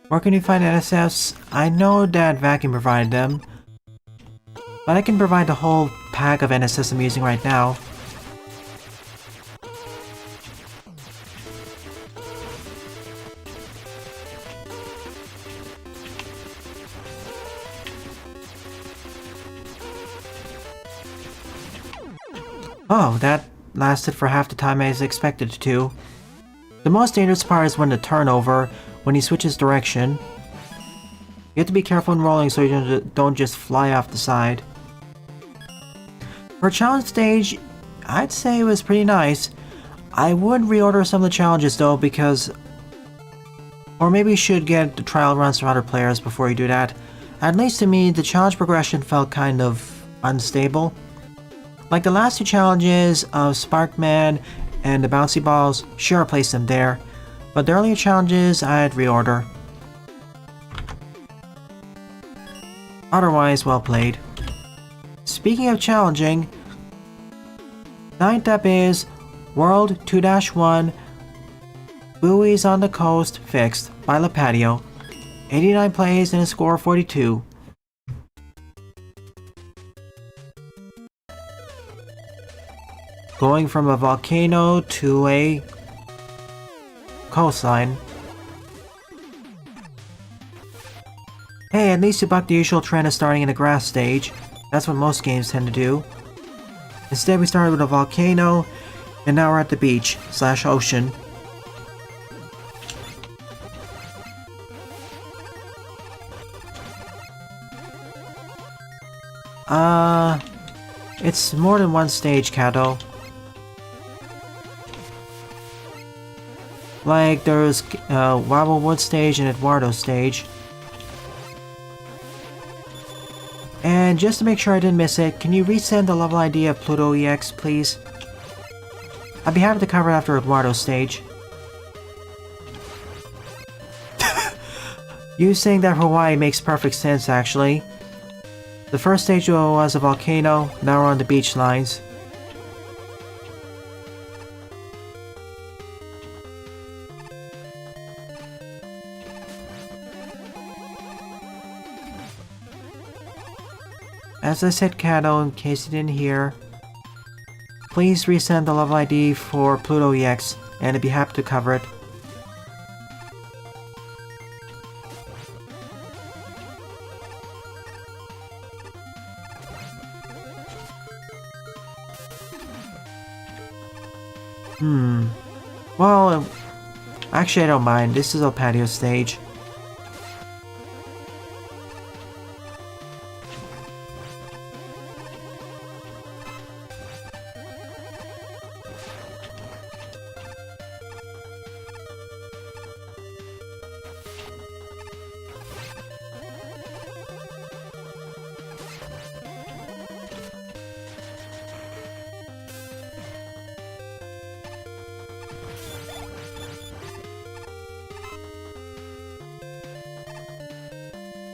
Where can you find NSFs? I know that Vacuum provided them, but I can provide the whole pack of NSFs I'm using right now. Oh, that lasted for half the time I expected it to. The most dangerous part is when the turnover, when he switches direction. You have to be careful in rolling so you don't just fly off the side. For a challenge stage, I'd say it was pretty nice. I would reorder some of the challenges though because... Or maybe you should get the trial runs from other players before you do that. At least to me, the challenge progression felt kind of unstable. Like the last two challenges of Sparkman and the bouncy balls, sure I placed them there, but the earlier challenges I'd reorder. Otherwise, well played. Speaking of challenging, ninth up is World 2-1 Buoys on the Coast Fixed by La Patio. 89 plays and a score of 42. Going from a volcano to a coastline. Hey, at least you bucked the usual trend of starting in a grass stage. That's what most games tend to do. Instead, we started with a volcano, and now we're at the beach / ocean. It's more than one stage, Kato. Like, there's Wobblewood stage and Eduardo stage. And just to make sure I didn't miss it, can you resend the level ID of Pluto EX, please? I'd be happy to cover it after Eduardo's stage. You saying that for Hawaii makes perfect sense, actually. The first stage was a volcano, now we're on the beach lines. As I said, Kato, in case you didn't hear, please resend the level ID for Pluto EX, and I'd be happy to cover it. Well, actually I don't mind, this is a patio stage.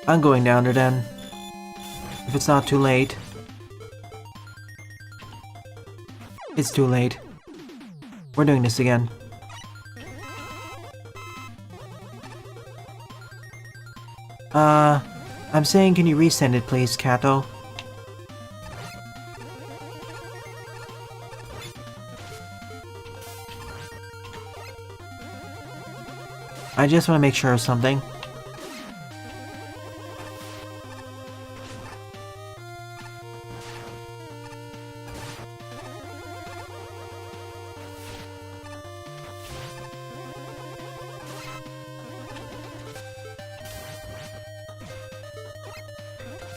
I'm going down there then. If it's not too late. It's too late. We're doing this again. I'm saying can you resend it please, Kato? I just want to make sure of something.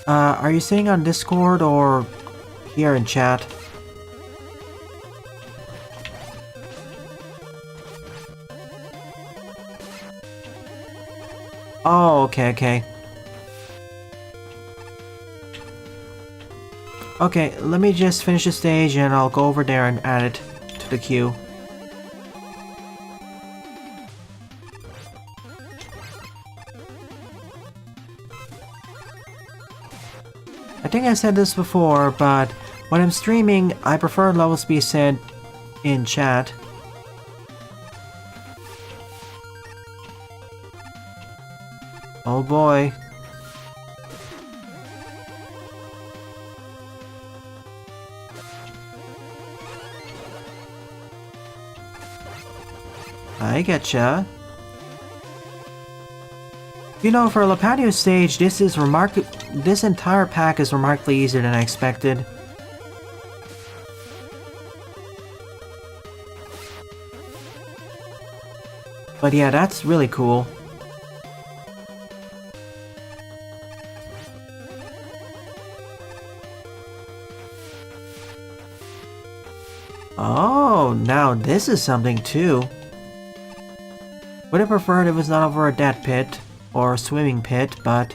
Are you saying on Discord or here in chat? Oh, okay. Okay, let me just finish the stage and I'll go over there and add it to the queue. I think I said this before, but when I'm streaming, I prefer levels to be said in chat. Oh boy. I getcha. You know, for a Lapatio stage, this entire pack is remarkably easier than I expected. But yeah, that's really cool. Oh, now this is something too. Would have preferred it was not over a dead pit or a swimming pit, but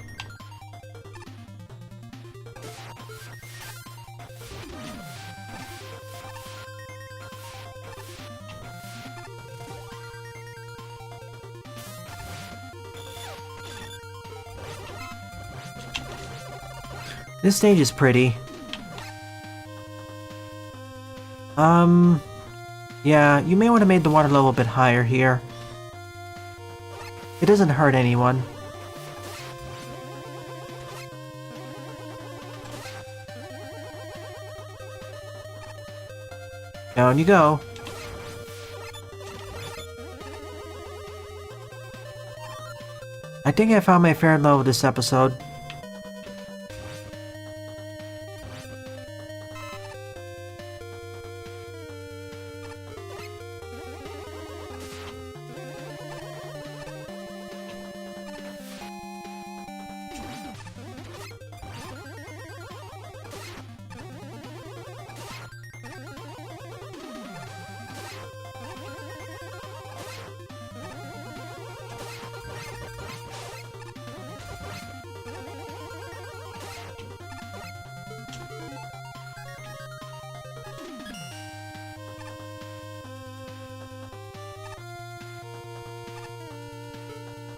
this stage is pretty. Yeah, you may want to make the water level a bit higher here. It doesn't hurt anyone. Down you go. I think I found my favorite level this episode.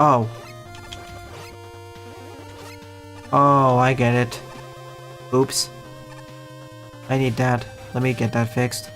Oh. Oh, I get it. Oops. I need that. Let me get that fixed.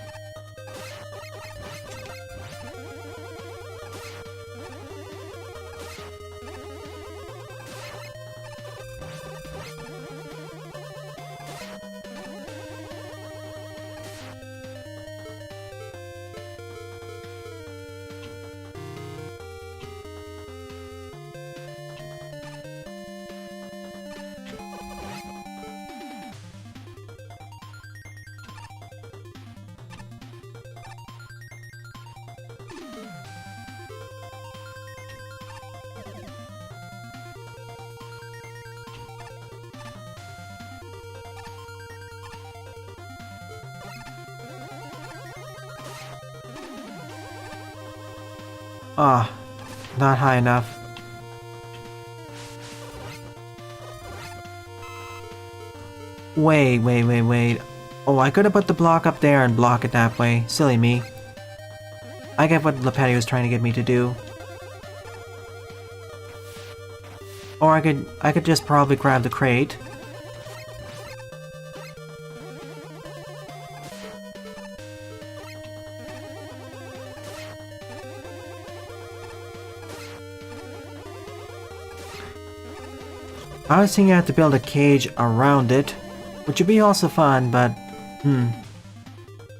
Ah, not high enough. Wait. Oh, I could have put the block up there and block it that way. Silly me. I get what Lapatio was trying to get me to do. Or I could just probably grab the crate. I was thinking I had to build a cage around it, which would be also fun, but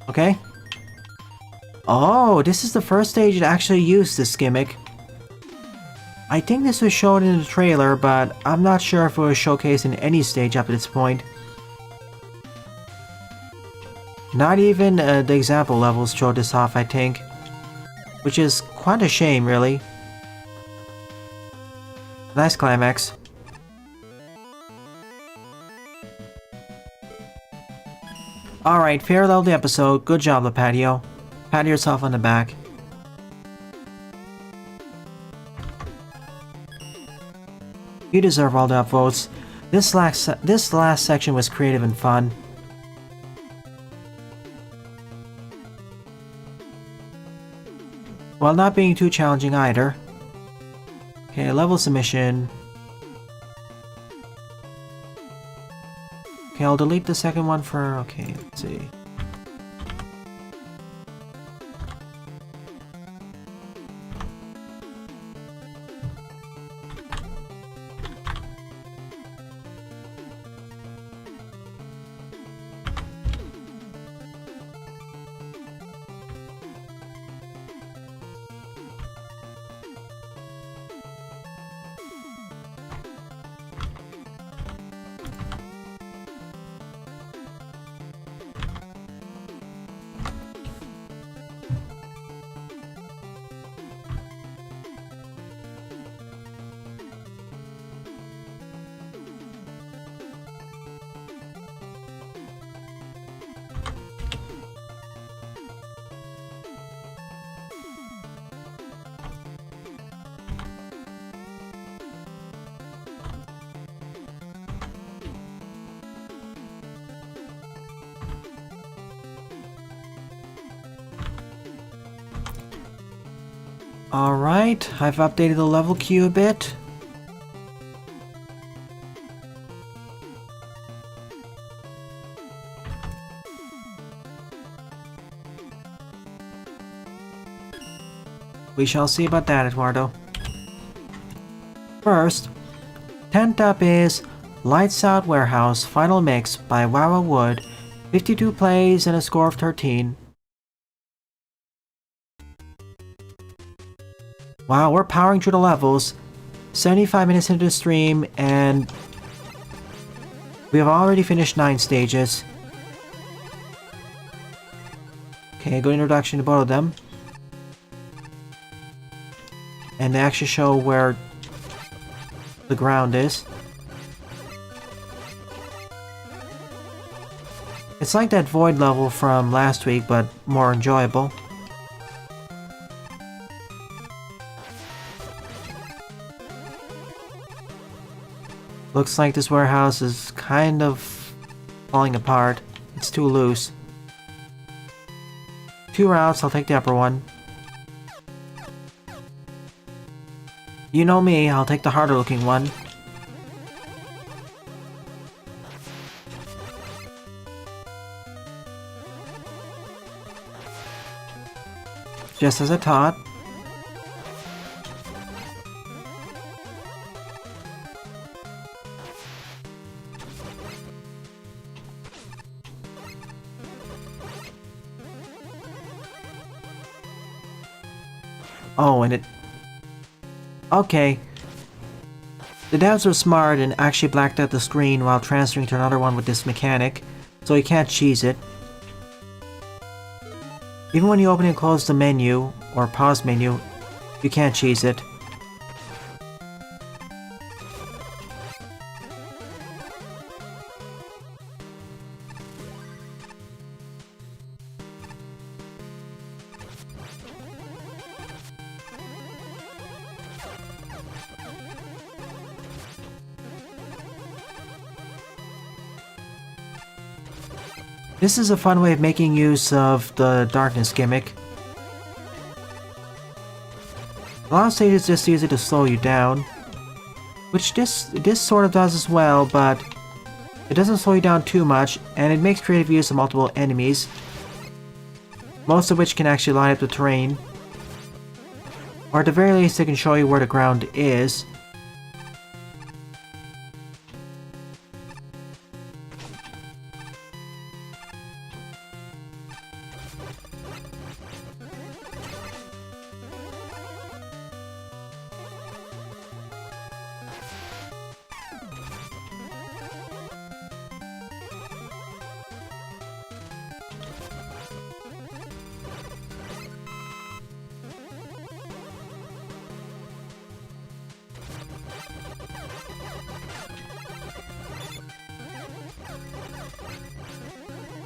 okay. Oh, this is the first stage that actually used this gimmick. I think this was shown in the trailer, but I'm not sure if it was showcased in any stage up to this point. Not even the example levels showed this off, I think. Which is quite a shame, really. Nice climax. Alright, farewell the episode. Good job, LaPatio. Pat yourself on the back. You deserve all the upvotes. This last section was creative and fun. While not being too challenging either. Okay, level submission. Okay, I'll delete the second one for... okay, let's see. Alright, I've updated the level queue a bit. We shall see about that, Eduardo. First, 10th up is Lights Out Warehouse Final Mix by Wawa Wood, 52 plays and a score of 13. Wow, we're powering through the levels. 75 minutes into the stream, and we have already finished 9 stages. Okay, good introduction to both of them. And they actually show where the ground is. It's like that void level from last week, but more enjoyable. Looks like this warehouse is kind of falling apart. It's too loose. 2 routes, I'll take the upper one. You know me, I'll take the harder looking one. Just as I thought. Oh, and it... okay. The devs were smart and actually blacked out the screen while transferring to another one with this mechanic, so you can't cheese it. Even when you open and close the menu, or pause menu, you can't cheese it. This is a fun way of making use of the darkness gimmick. A lot of stages just use it to slow you down. which this sort of does as well, but it doesn't slow you down too much, and it makes creative use of multiple enemies, most of which can actually line up the terrain. Or at the very least, it can show you where the ground is.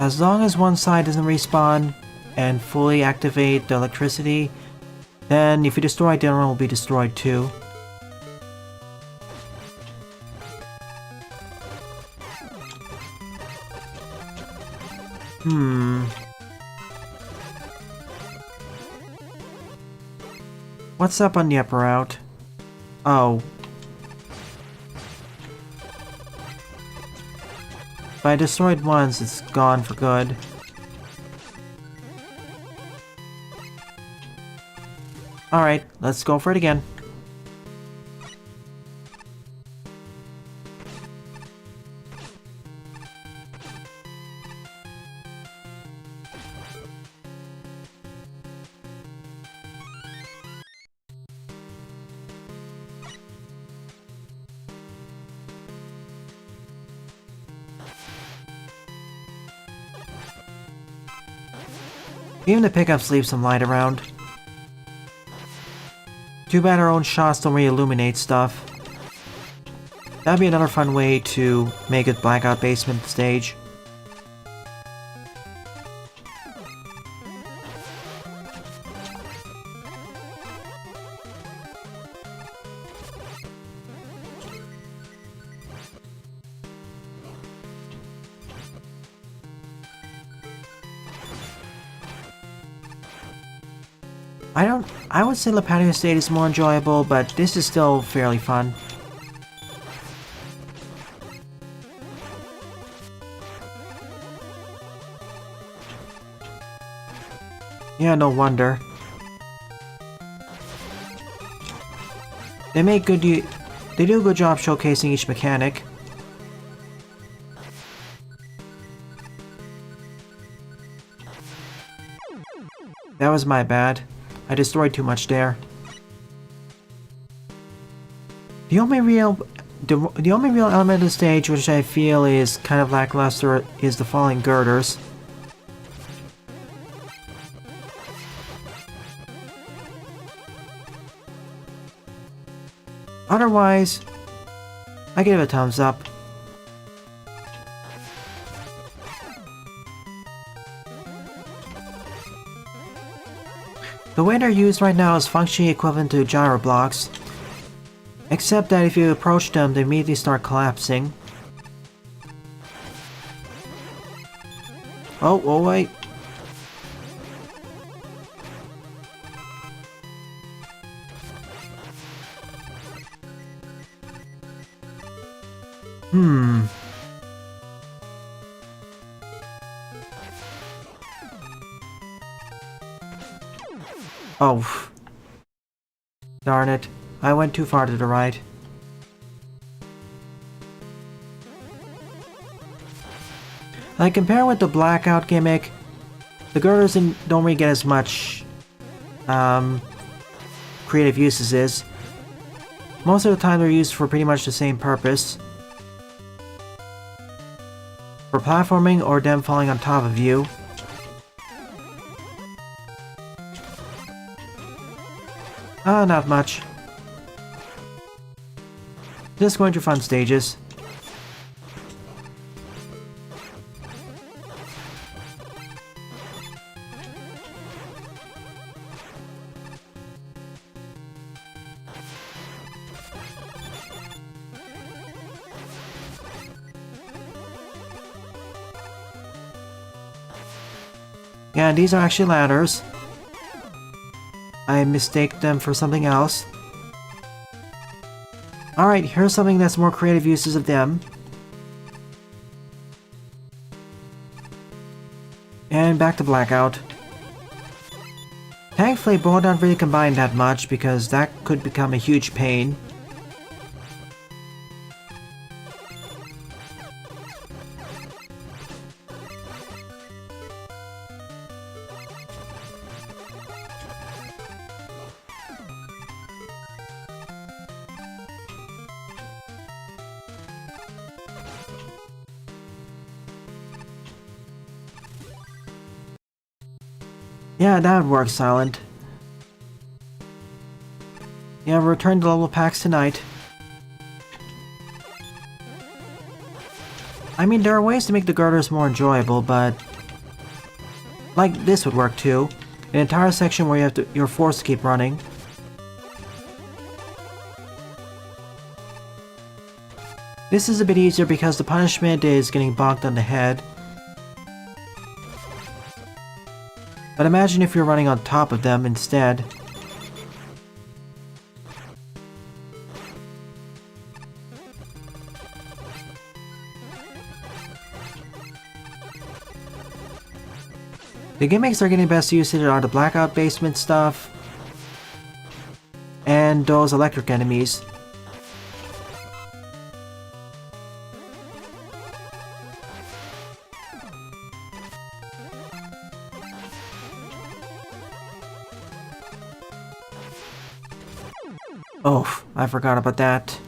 As long as one side doesn't respawn and fully activate the electricity, then if you destroy it, the other one will be destroyed too. What's up on the upper route? Oh. If I destroyed once, it's gone for good. Alright, let's go for it again. Even the pickups leave some light around. Too bad our own shots don't really illuminate stuff. That'd be another fun way to make a blackout basement stage. I would say the patio state is more enjoyable, but this is still fairly fun. Yeah, no wonder. They do a good job showcasing each mechanic. That was my bad. I destroyed too much there. The only real element of the stage which I feel is kind of lackluster is the falling girders. Otherwise, I give it a thumbs up. The way they're used right now is functionally equivalent to gyro blocks, except that if you approach them, they immediately start collapsing. Oh wait. Oh. Darn it. I went too far to the right. Like, compare with the blackout gimmick, the girders don't really get as much creative use as is. Most of the time they're used for pretty much the same purpose. For platforming or them falling on top of you. Not much. Just going through fun stages. Yeah, these are actually ladders. I mistake them for something else. Alright, here's something that's more creative uses of them. And back to Blackout. Thankfully, both don't really combine that much because that could become a huge pain. Yeah, that would work, Silent. Yeah, return to level packs tonight. I mean, there are ways to make the girders more enjoyable, but... like this would work too. An entire section where you're forced to keep running. This is a bit easier because the punishment is getting bonked on the head. But imagine if you're running on top of them instead. The gimmicks are getting best usage are the Blackout basement stuff and those electric enemies. Oh, I forgot about that.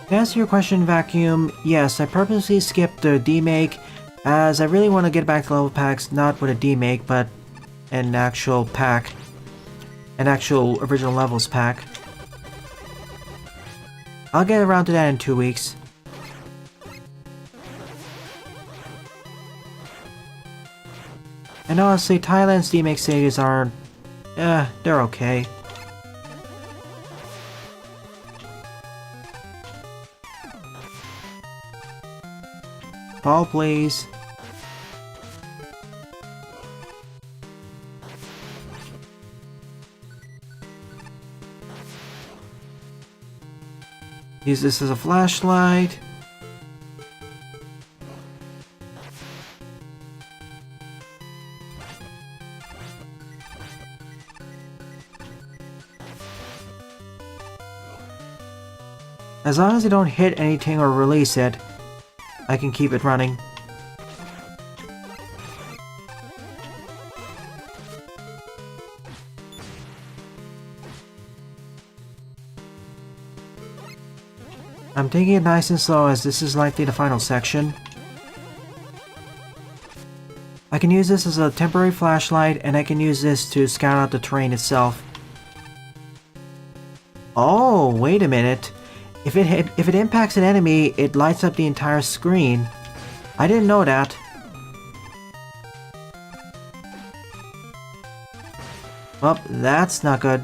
To answer your question, Vacuum, yes, I purposely skipped the demake, as I really want to get back to level packs, not with a demake, but an actual pack. An actual original levels pack. I'll get around to that in 2 weeks. And honestly, Thailand's demake stages are... they're okay. Ball, please. Use this as a flashlight. As long as you don't hit anything or release it, I can keep it running. I'm taking it nice and slow as this is likely the final section. I can use this as a temporary flashlight and I can use this to scout out the terrain itself. Oh, wait a minute. If it impacts an enemy, it lights up the entire screen. I didn't know that. Well, that's not good.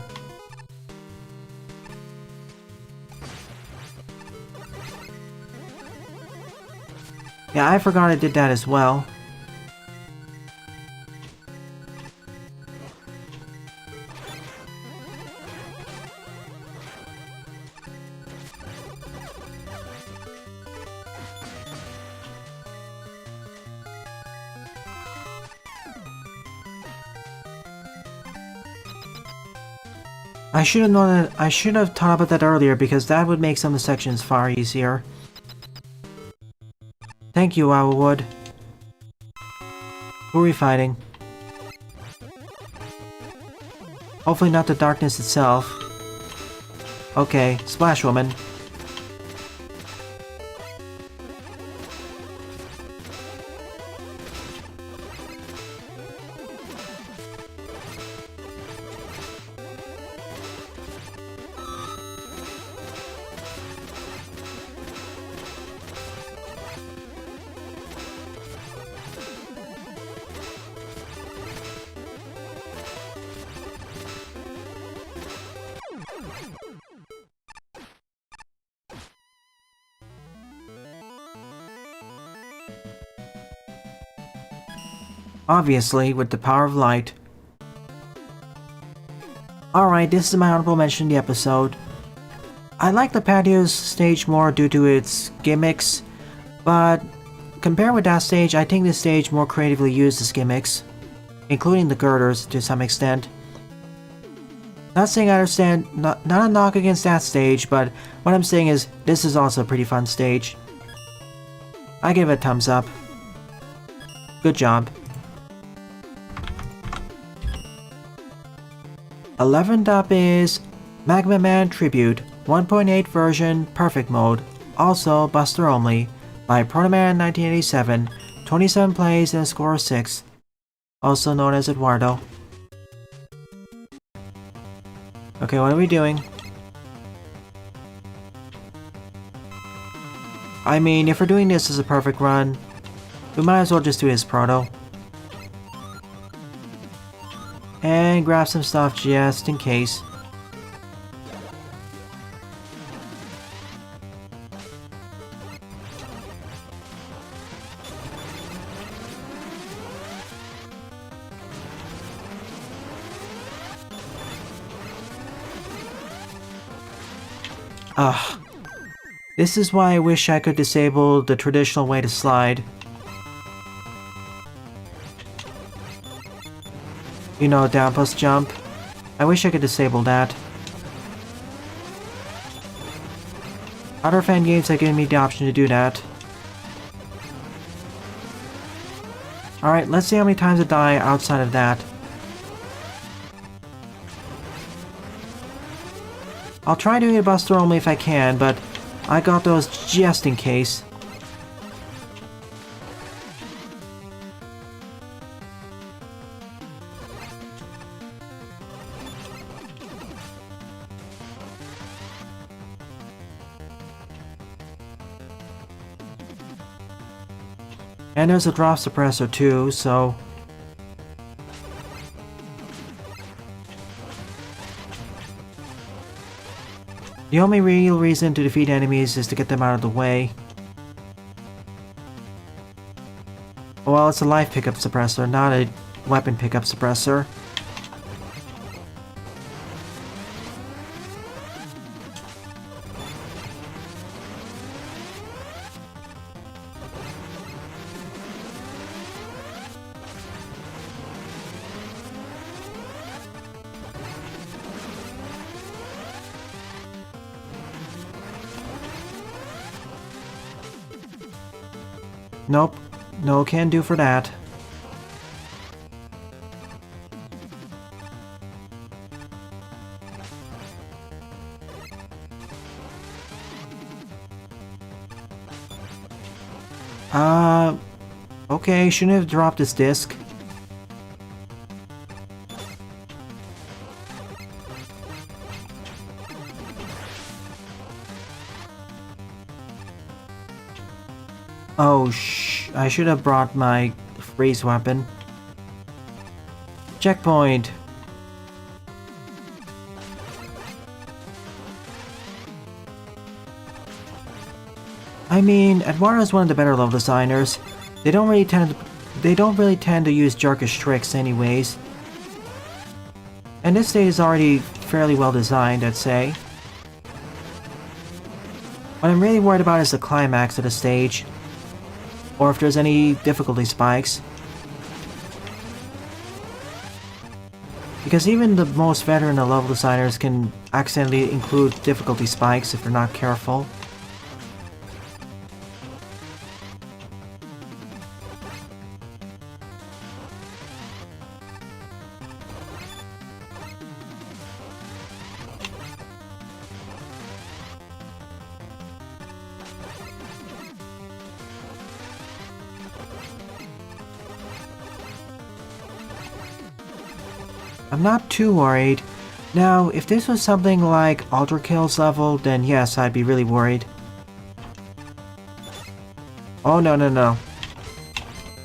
Yeah, I forgot I did that as well. I should have known that. I should have thought about that earlier because that would make some of the sections far easier. Thank you, Wood. Who are we fighting? Hopefully not the darkness itself. Okay, Splash Woman. Obviously, with the power of light. Alright, this is my honorable mention in the episode. I like the patio stage more due to its gimmicks, but compared with that stage, I think this stage more creatively used its gimmicks, including the girders to some extent. Not saying I understand, not a knock against that stage, but what I'm saying is this is also a pretty fun stage. I give it a thumbs up. Good job. 11th up is Magma Man Tribute 1.8 version Perfect Mode, also Buster only, by Protoman 1987, 27 plays and a score of 6, also known as Eduardo. Okay, what are we doing? I mean, if we're doing this as a perfect run, we might as well just do his proto. And grab some stuff just in case. Ugh. This is why I wish I could disable the traditional way to slide. You know, down plus jump. I wish I could disable that. Other fan games have given me the option to do that. Alright, let's see how many times I die outside of that. I'll try doing a Buster only if I can, but I got those just in case. And there's a drop suppressor too, so... The only real reason to defeat enemies is to get them out of the way. Well, it's a life pickup suppressor, not a weapon pickup suppressor. Nope, no can do for that. Okay, shouldn't have dropped this disc. Oh, I should have brought my freeze weapon. Checkpoint! I mean, Eduardo is one of the better level designers. They don't really tend to use jerkish tricks anyways. And this stage is already fairly well designed, I'd say. What I'm really worried about is the climax of the stage, or if there's any difficulty spikes. Because even the most veteran of level designers can accidentally include difficulty spikes if they're not careful. I'm not too worried. Now, if this was something like Ultra Kill's level, then yes, I'd be really worried. Oh, no, no, no.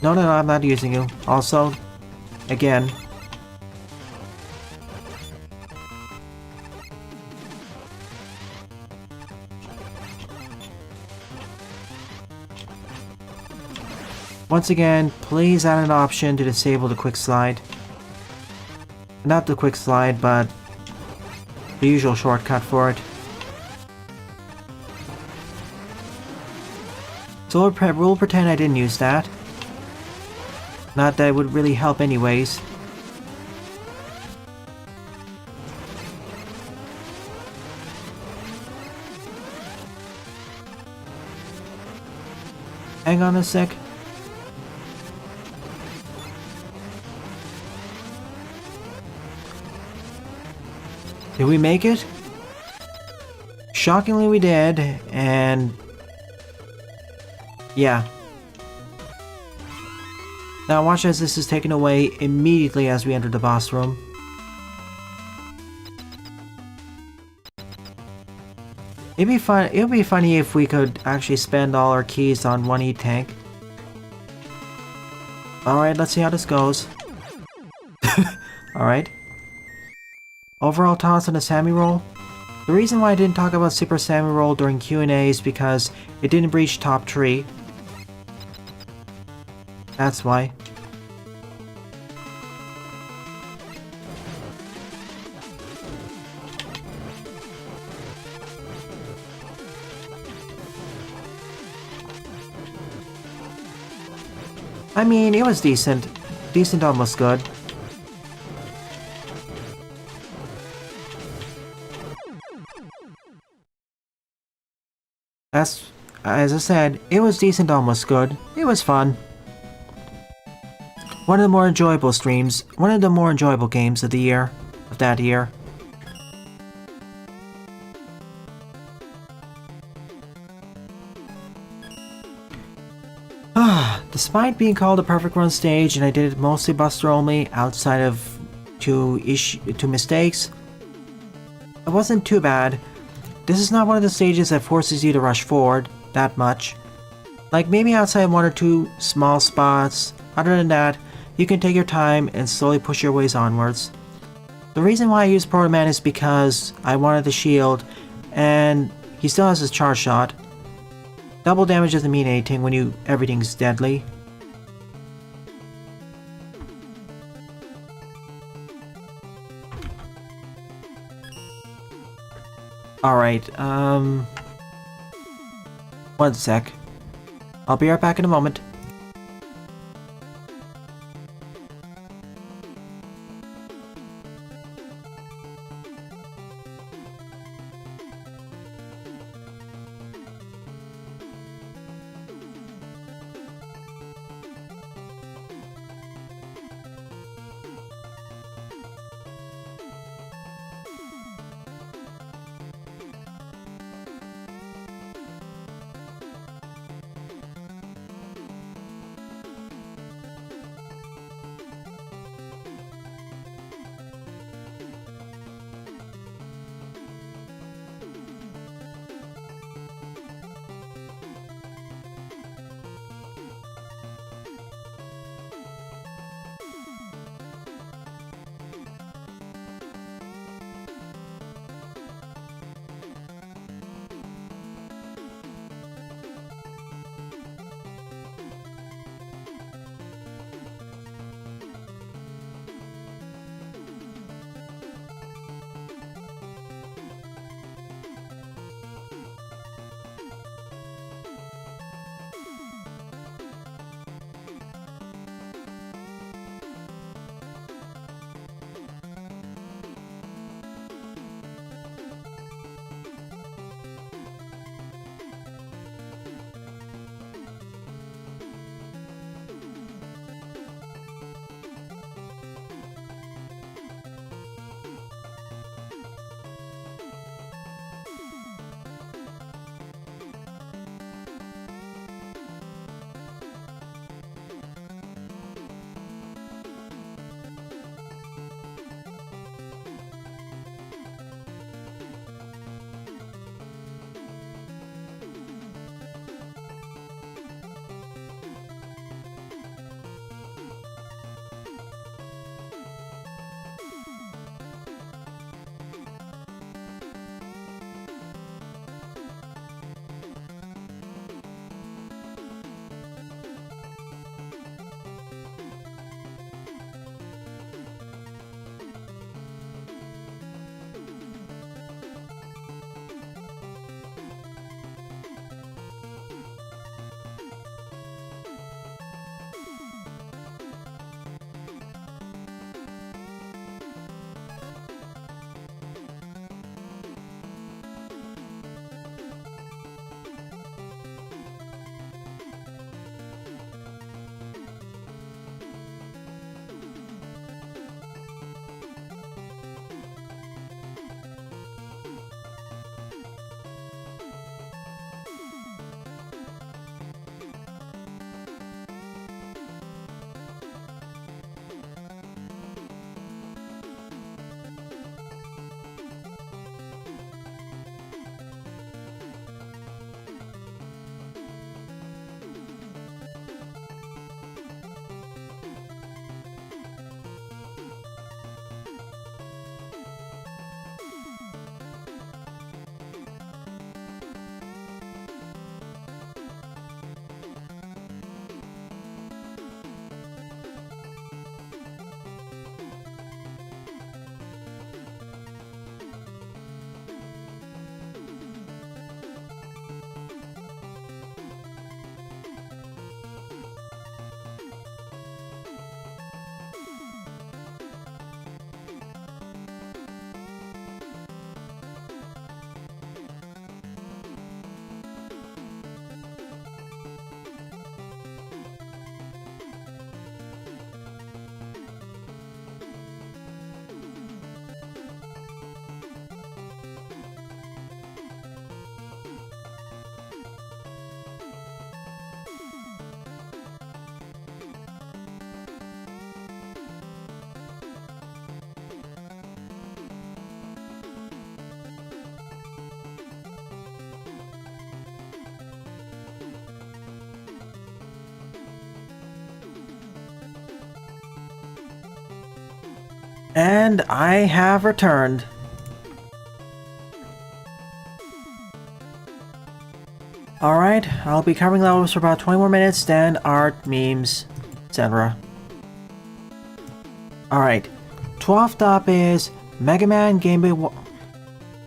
No, no, no, I'm not using you. Also, again. Once again, please add an option to disable the quick slide. Not the quick slide, but the usual shortcut for it. So we'll pretend I didn't use that. Not that it would really help anyways. Hang on a sec. Did we make it? Shockingly we did, and yeah. Now watch as this is taken away immediately as we enter the boss room. It'd be funny if we could actually spend all our keys on one E-tank. Alright, let's see how this goes. Alright. Overall thoughts on the Sammy roll? The reason why I didn't talk about Super Sammy roll during Q&A is because it didn't reach top 3. That's why. I mean, it was decent. Decent, almost good. As I said, it was decent, almost good. It was fun. One of the more enjoyable streams, one of the more enjoyable games of the year, of that year. Despite being called a perfect run stage, and I did it mostly buster only, outside of two mistakes, it wasn't too bad. This is not one of the stages that forces you to rush forward that much. Like maybe outside one or two small spots, other than that, you can take your time and slowly push your ways onwards. The reason why I used Proto Man is because I wanted the shield, and he still has his charge shot. Double damage doesn't mean anything when everything's deadly. Alright, one sec. I'll be right back in a moment. And I have returned. Alright, I'll be covering levels for about 20 more minutes, then art, memes, etc. Alright, 12th up is Mega Man Game Boy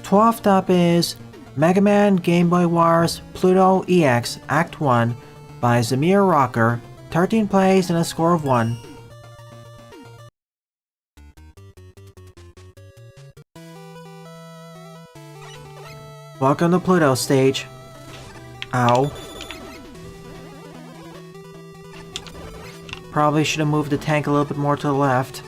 12th up is Mega Man Game Boy Wars Pluto EX Act 1 by Zamir Rocker, 13 plays and a score of 1. Welcome to Pluto stage. Ow. Probably should have moved the tank a little bit more to the left.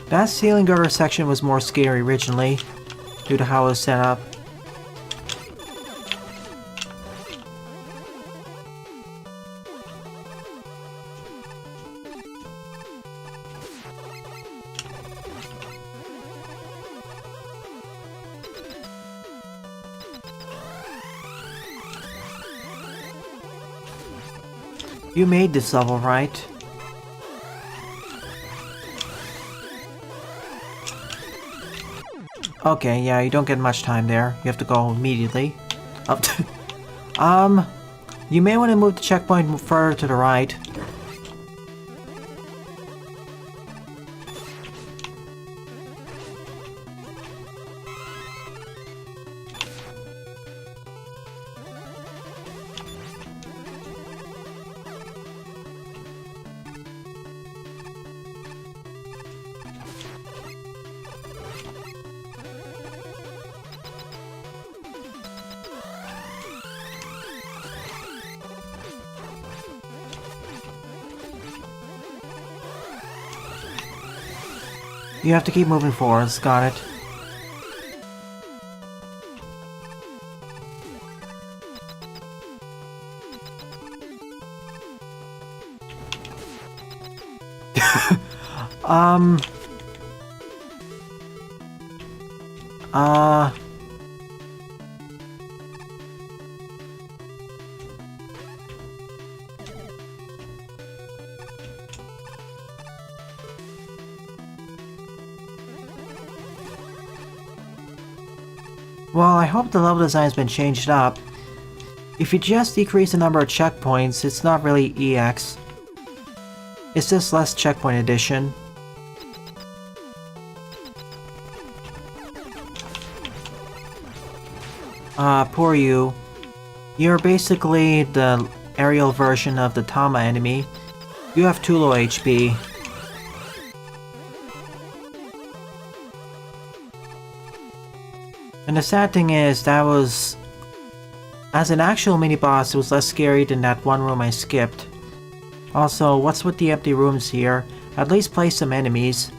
That ceiling girder section was more scary originally, due to how it was set up. You made this level, right? Okay, yeah, you don't get much time there. You have to go immediately. Up to you may want to move the checkpoint further to the right. You have to keep moving forwards, got it. Well, I hope the level design's been changed up. If you just decrease the number of checkpoints, it's not really EX. It's just less checkpoint addition. Poor you. You're basically the aerial version of the Tama enemy. You have too low HP. And the sad thing is, that was... As an actual mini-boss, it was less scary than that one room I skipped. Also, what's with the empty rooms here? At least place some enemies.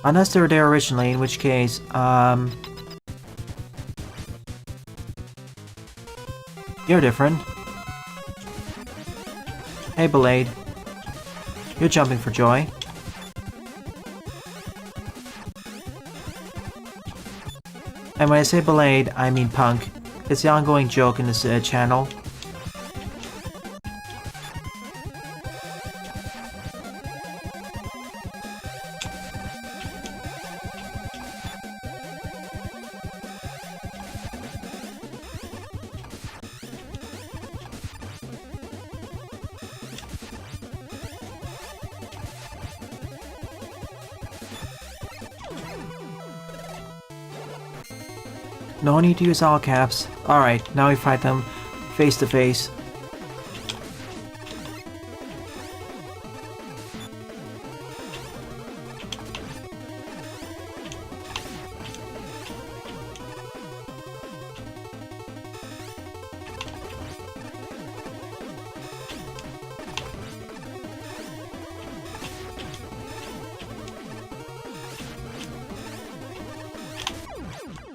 Unless they were there originally, in which case, you're different. Hey, Belade. You're jumping for joy. And when I say Belade, I mean Punk. It's the ongoing joke in this channel. No need to use all caps. Alright, now we fight them face to face.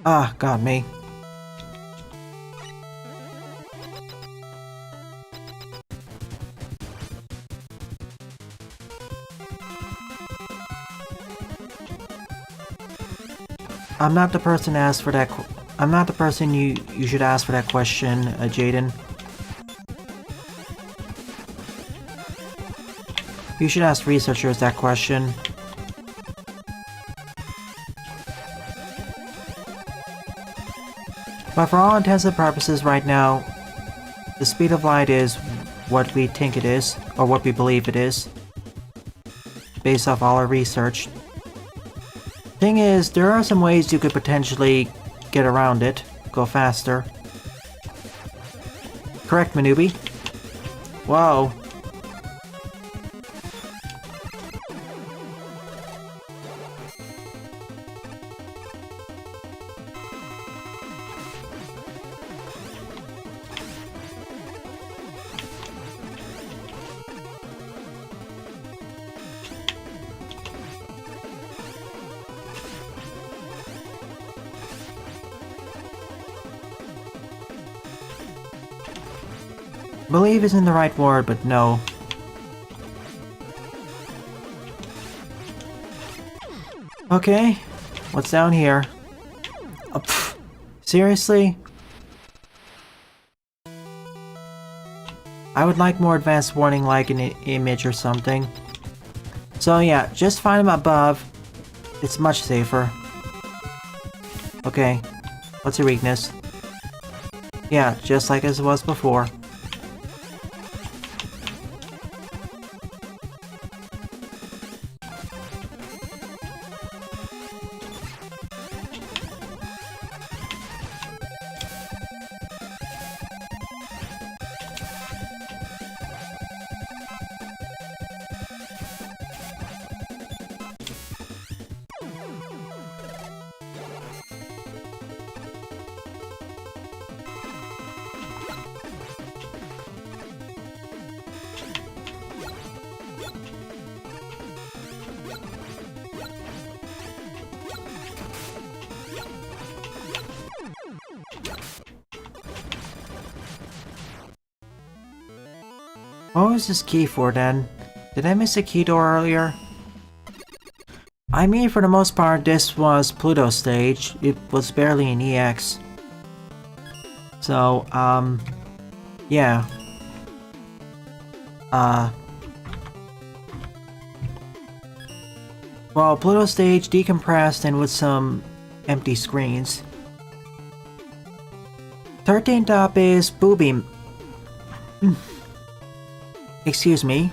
Ah, got me. I'm not the person to ask for that. I'm not the person you should ask for that question, Jaden. You should ask researchers that question. But for all intents and purposes right now, the speed of light is what we think it is, or what we believe it is, based off all our research. Thing is, there are some ways you could potentially get around it, go faster. Correct, Manubi? Whoa. Believe isn't the right word, but no. Okay, what's down here? Oh, seriously? I would like more advanced warning like an image or something. So yeah, just find them above. It's much safer. Okay, what's your weakness? Yeah, just like as it was before. What was this key for then? Did I miss a key door earlier? I mean, for the most part, this was Pluto's stage. It was barely an EX. So, yeah. Well, Pluto's stage decompressed and with some empty screens. 13th up is Booby... Excuse me.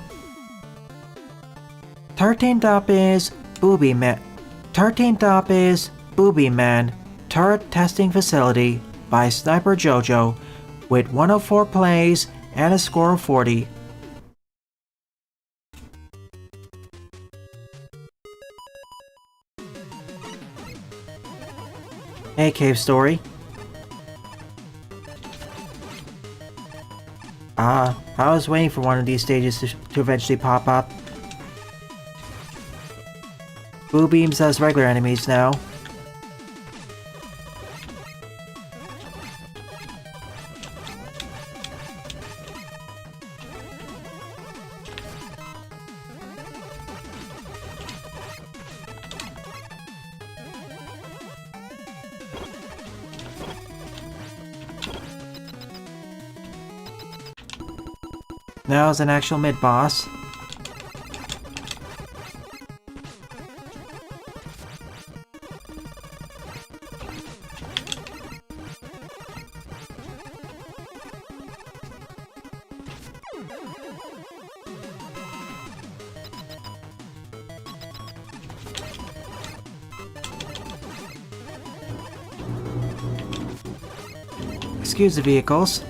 13th up is Booby Man. 13th up is Booby Man Turret Testing Facility by Sniper Jojo with 104 plays and a score of 40. Hey, Cave Story. I was waiting for one of these stages to eventually pop up. Boo Beams has regular enemies now. Now is an actual mid-boss. Excuse the vehicles.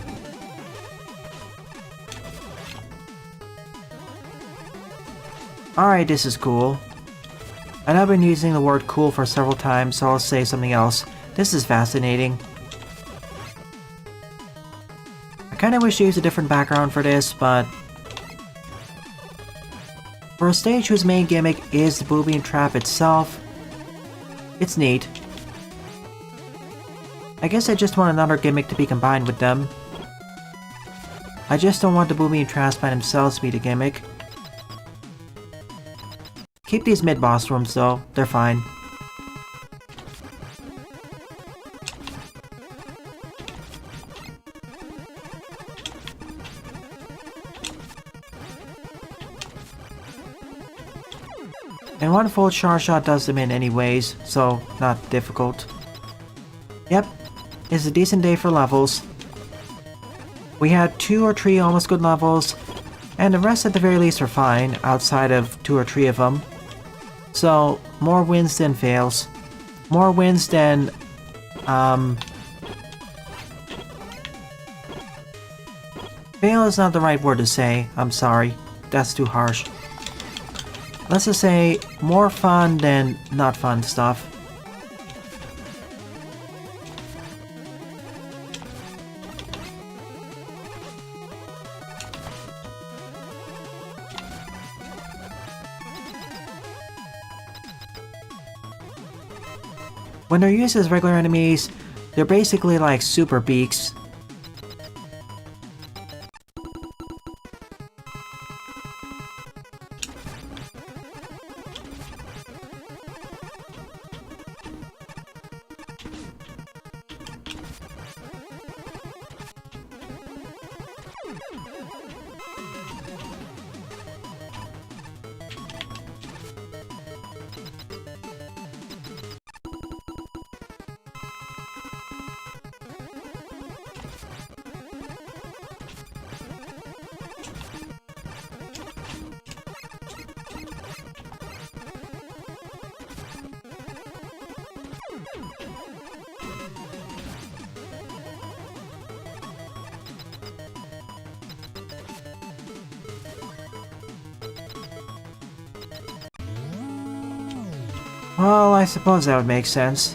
Alright, this is cool. And I've been using the word cool for several times, so I'll say something else. This is fascinating. I kinda wish to use a different background for this, but... for a stage whose main gimmick is the booby and trap itself, it's neat. I guess I just want another gimmick to be combined with them. I just don't want the booby and trap by themselves to be the gimmick. Keep these mid-boss rooms though, they're fine. And one full charge shot does them in anyways, so not difficult. Yep, it's a decent day for levels. We had 2 or 3 almost good levels, and the rest at the very least are fine, outside of 2 or 3 of them. So, more wins than fails. More wins than, fail is not the right word to say, I'm sorry. That's too harsh. Let's just say, more fun than not fun stuff. When they're used as regular enemies, they're basically like super beaks. Well, I suppose that would make sense.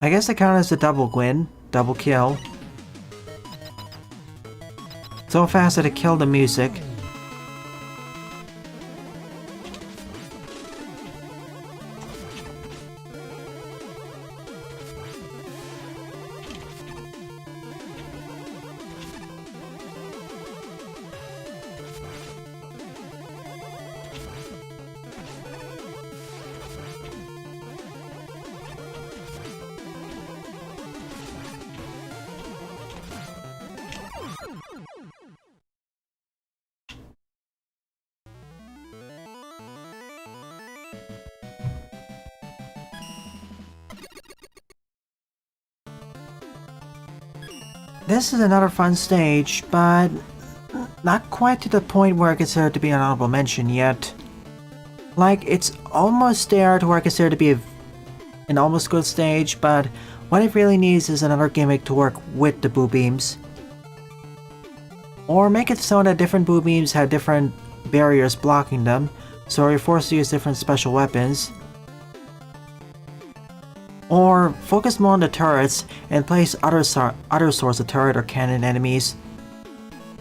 I guess I count as a double win, double kill. So fast that it killed the music. This is another fun stage, but not quite to the point where I consider it to be an honorable mention yet. Like, it's almost there to where I consider it to be an almost good stage, but what it really needs is another gimmick to work with the boo beams. Or make it so that different boo beams have different barriers blocking them, so you're forced to use different special weapons. Or focus more on the turrets and place other sorts of turret or cannon enemies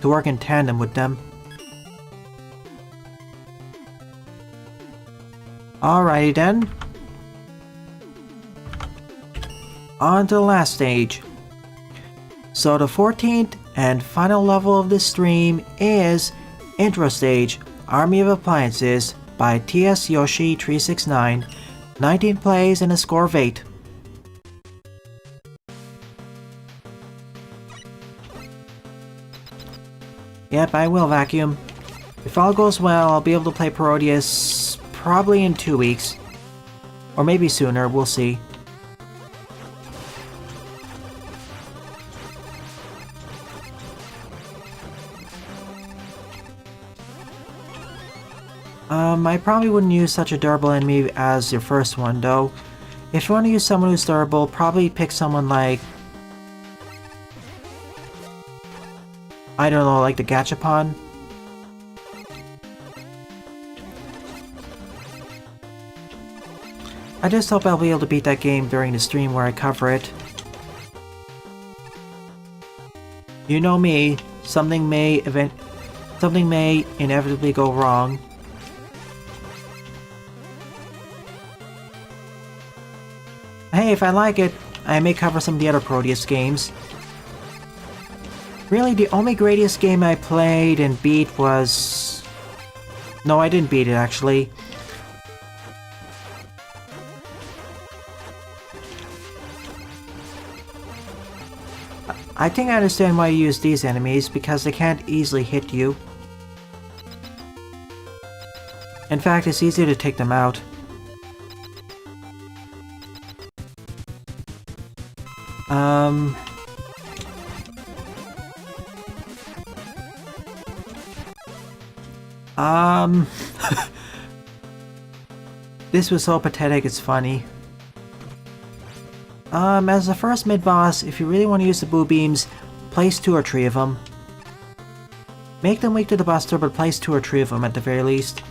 to work in tandem with them. Alrighty then. On to the last stage. So the 14th and final level of this stream is Intro Stage, Army of Appliances by TS Yoshi 369, 19 plays and a score of 8. Yep, I will vacuum. If all goes well, I'll be able to play Parodius probably in 2 weeks. Or maybe sooner, we'll see. I probably wouldn't use such a durable enemy as your first one, though. If you want to use someone who's durable, probably pick someone like... I don't know, like the Gachapon? I just hope I'll be able to beat that game during the stream where I cover it. You know me, something may inevitably go wrong. hey, if I like it, I may cover some of the other Proteus games. Really, the only Gradius game I played and beat was... No, I didn't beat it, actually. I think I understand why you use these enemies, because they can't easily hit you. In fact, it's easier to take them out. This was so pathetic, it's funny. As the first mid-boss, if you really want to use the boo beams, place 2 or 3 of them. Make them weak to the buster, but place 2 or 3 of them at the very least.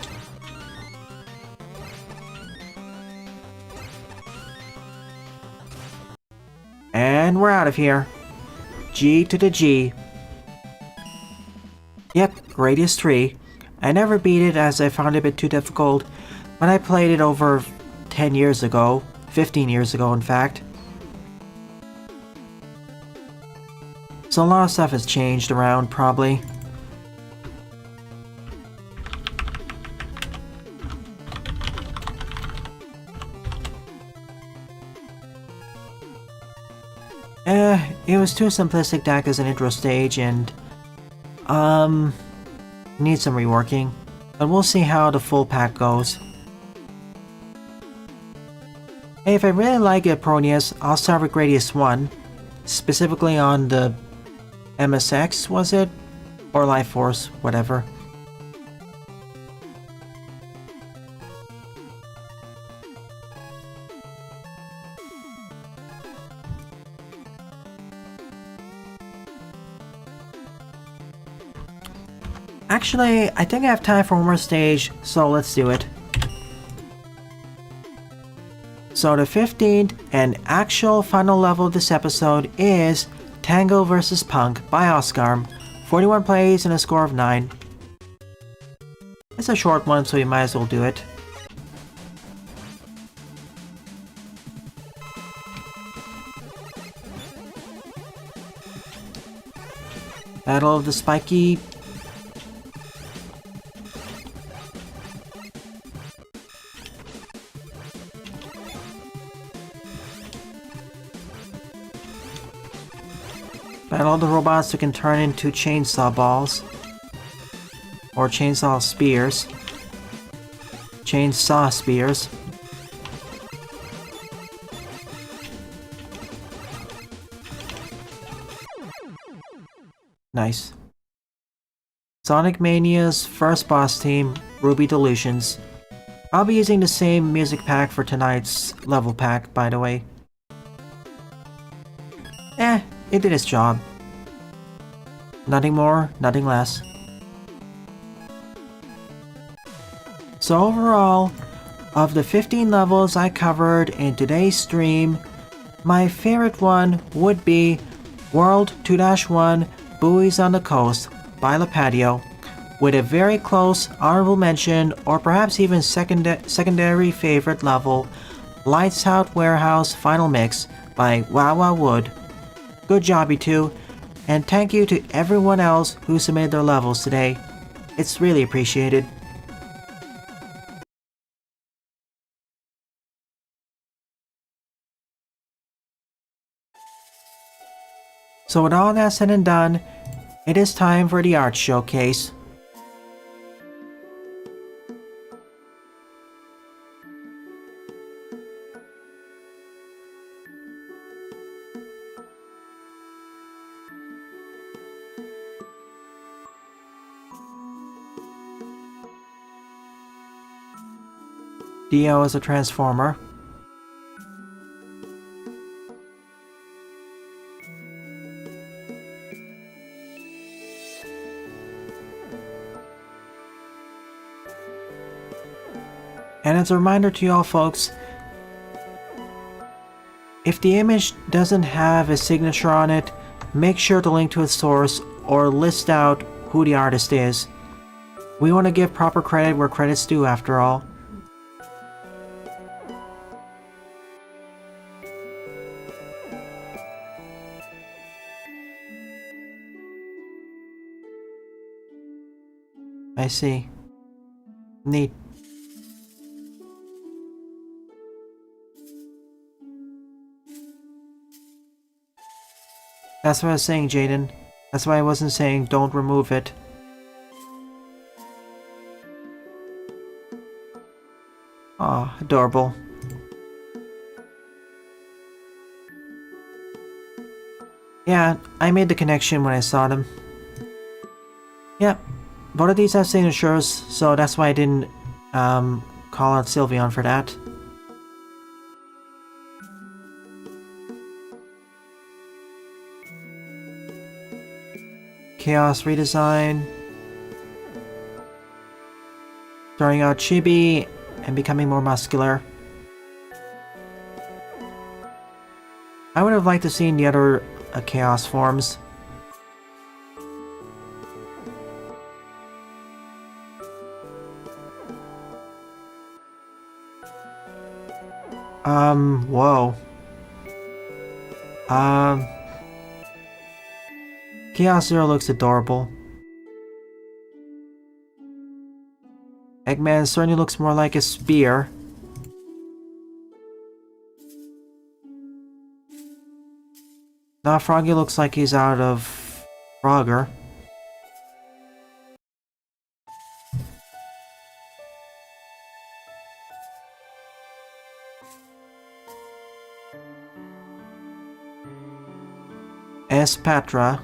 And we're out of here. G to the G. Yep, Gradius 3. I never beat it as I found it a bit too difficult, but I played it over 10 years ago. 15 years ago, in fact. So a lot of stuff has changed around, probably. It was too simplistic deck as an intro stage, and needs some reworking. But we'll see how the full pack goes. Hey, if I really like it, Proteus, I'll start with Gradius 1, specifically on the MSX, was it? Or Life Force, whatever. Actually, I think I have time for one more stage, so let's do it. So the 15th and actual final level of this episode is Tango vs. Punk by Oscar. 41 plays and a score of 9. It's a short one, so you might as well do it. Battle of the Spiky... Battle of the robots who can turn into chainsaw balls. Or chainsaw spears. Chainsaw spears. Nice. Sonic Mania's first boss team, Ruby Delusions. I'll be using the same music pack for tonight's level pack, by the way. It did its job. Nothing more, nothing less. So overall, of the 15 levels I covered in today's stream, my favorite one would be World 2-1 Buoys on the Coast by LaPatio, with a very close honorable mention or perhaps even secondary favorite level, Lights Out Warehouse Final Mix by Wawa Wood. Good job, you two, and thank you to everyone else who submitted their levels today. It's really appreciated. So with all that said and done, it is time for the art showcase. Dio is a transformer. And as a reminder to y'all folks, if the image doesn't have a signature on it, make sure to link to its source or list out who the artist is. We want to give proper credit where credit's due, after all. I see. Neat. That's what I was saying, Jaden. That's why I wasn't saying don't remove it. Aw, adorable. Yeah, I made the connection when I saw them. Yep, both of these have signatures, so that's why I didn't call out Sylveon for that. Chaos redesign. Throwing out Chibi and becoming more muscular. I would have liked to see the other Chaos forms. Whoa. Chaos Zero looks adorable. Eggman certainly looks more like a spear. Now Froggy looks like he's out of Frogger. Espatra.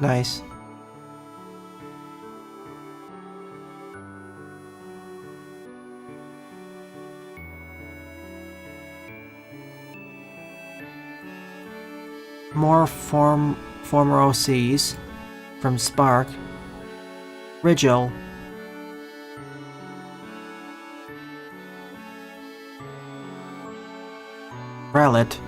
Nice. More former OCs from Spark. Rigel. Rowlet.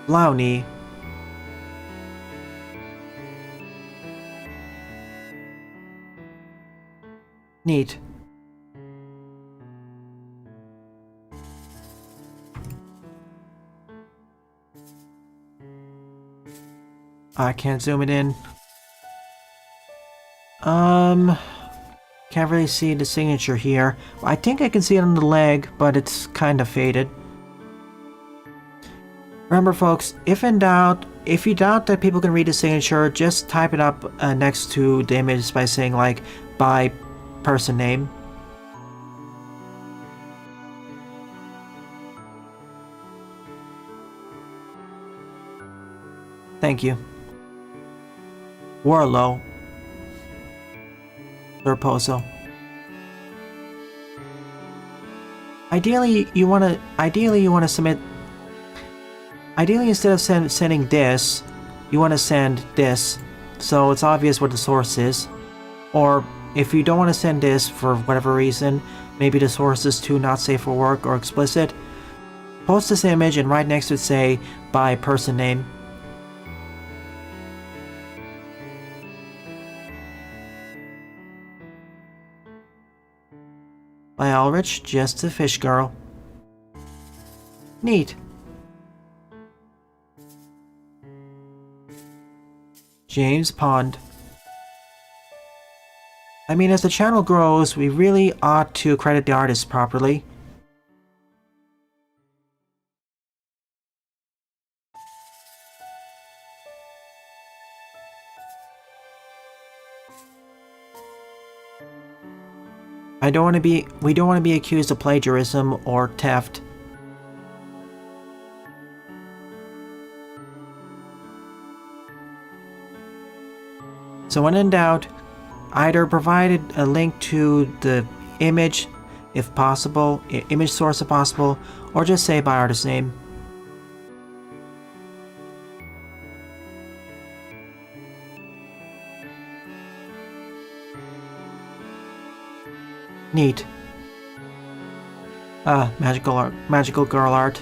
Lowney. Neat. I can't zoom it in. Can't really see the signature here. I think I can see it on the leg, but it's kind of faded. Remember folks, if in doubt, if you doubt that people can read the signature, just type it up next to the image by saying like, by person name. Thank you. Warlow. Lurposo. Ideally, you want to submit. Ideally, instead of sending this, you want to send this, so it's obvious what the source is. Or if you don't want to send this for whatever reason, maybe the source is too not safe for work or explicit, post this image and right next to it say by person name. By Ulrich, just a fish girl. Neat. James Pond. I mean, as the channel grows, we really ought to credit the artist properly. We don't want to be accused of plagiarism or theft. So when in doubt, either provide a link to the image if possible, image source if possible, or just say by artist name. Neat. Magical girl art.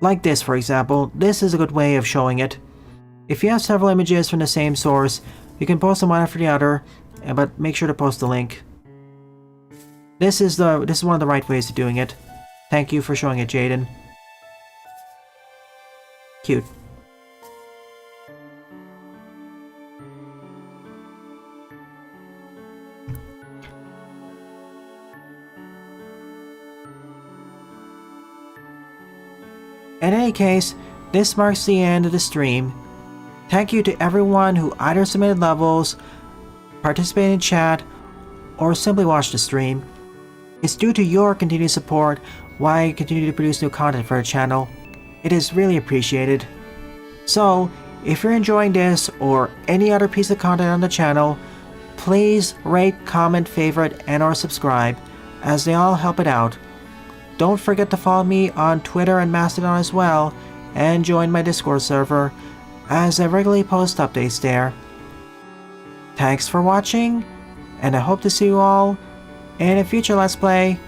Like this, for example. This is a good way of showing it. If you have several images from the same source, you can post them one after the other, but make sure to post the link. This is one of the right ways of doing it. Thank you for showing it, Jaden. Cute. In any case, this marks the end of the stream. Thank you to everyone who either submitted levels, participated in chat, or simply watched the stream. It's due to your continued support why I continue to produce new content for the channel. It is really appreciated. So, if you're enjoying this or any other piece of content on the channel, please rate, comment, favorite, and or subscribe, as they all help it out. Don't forget to follow me on Twitter and Mastodon as well, and join my Discord server, as I regularly post updates there. Thanks for watching, and I hope to see you all in a future Let's Play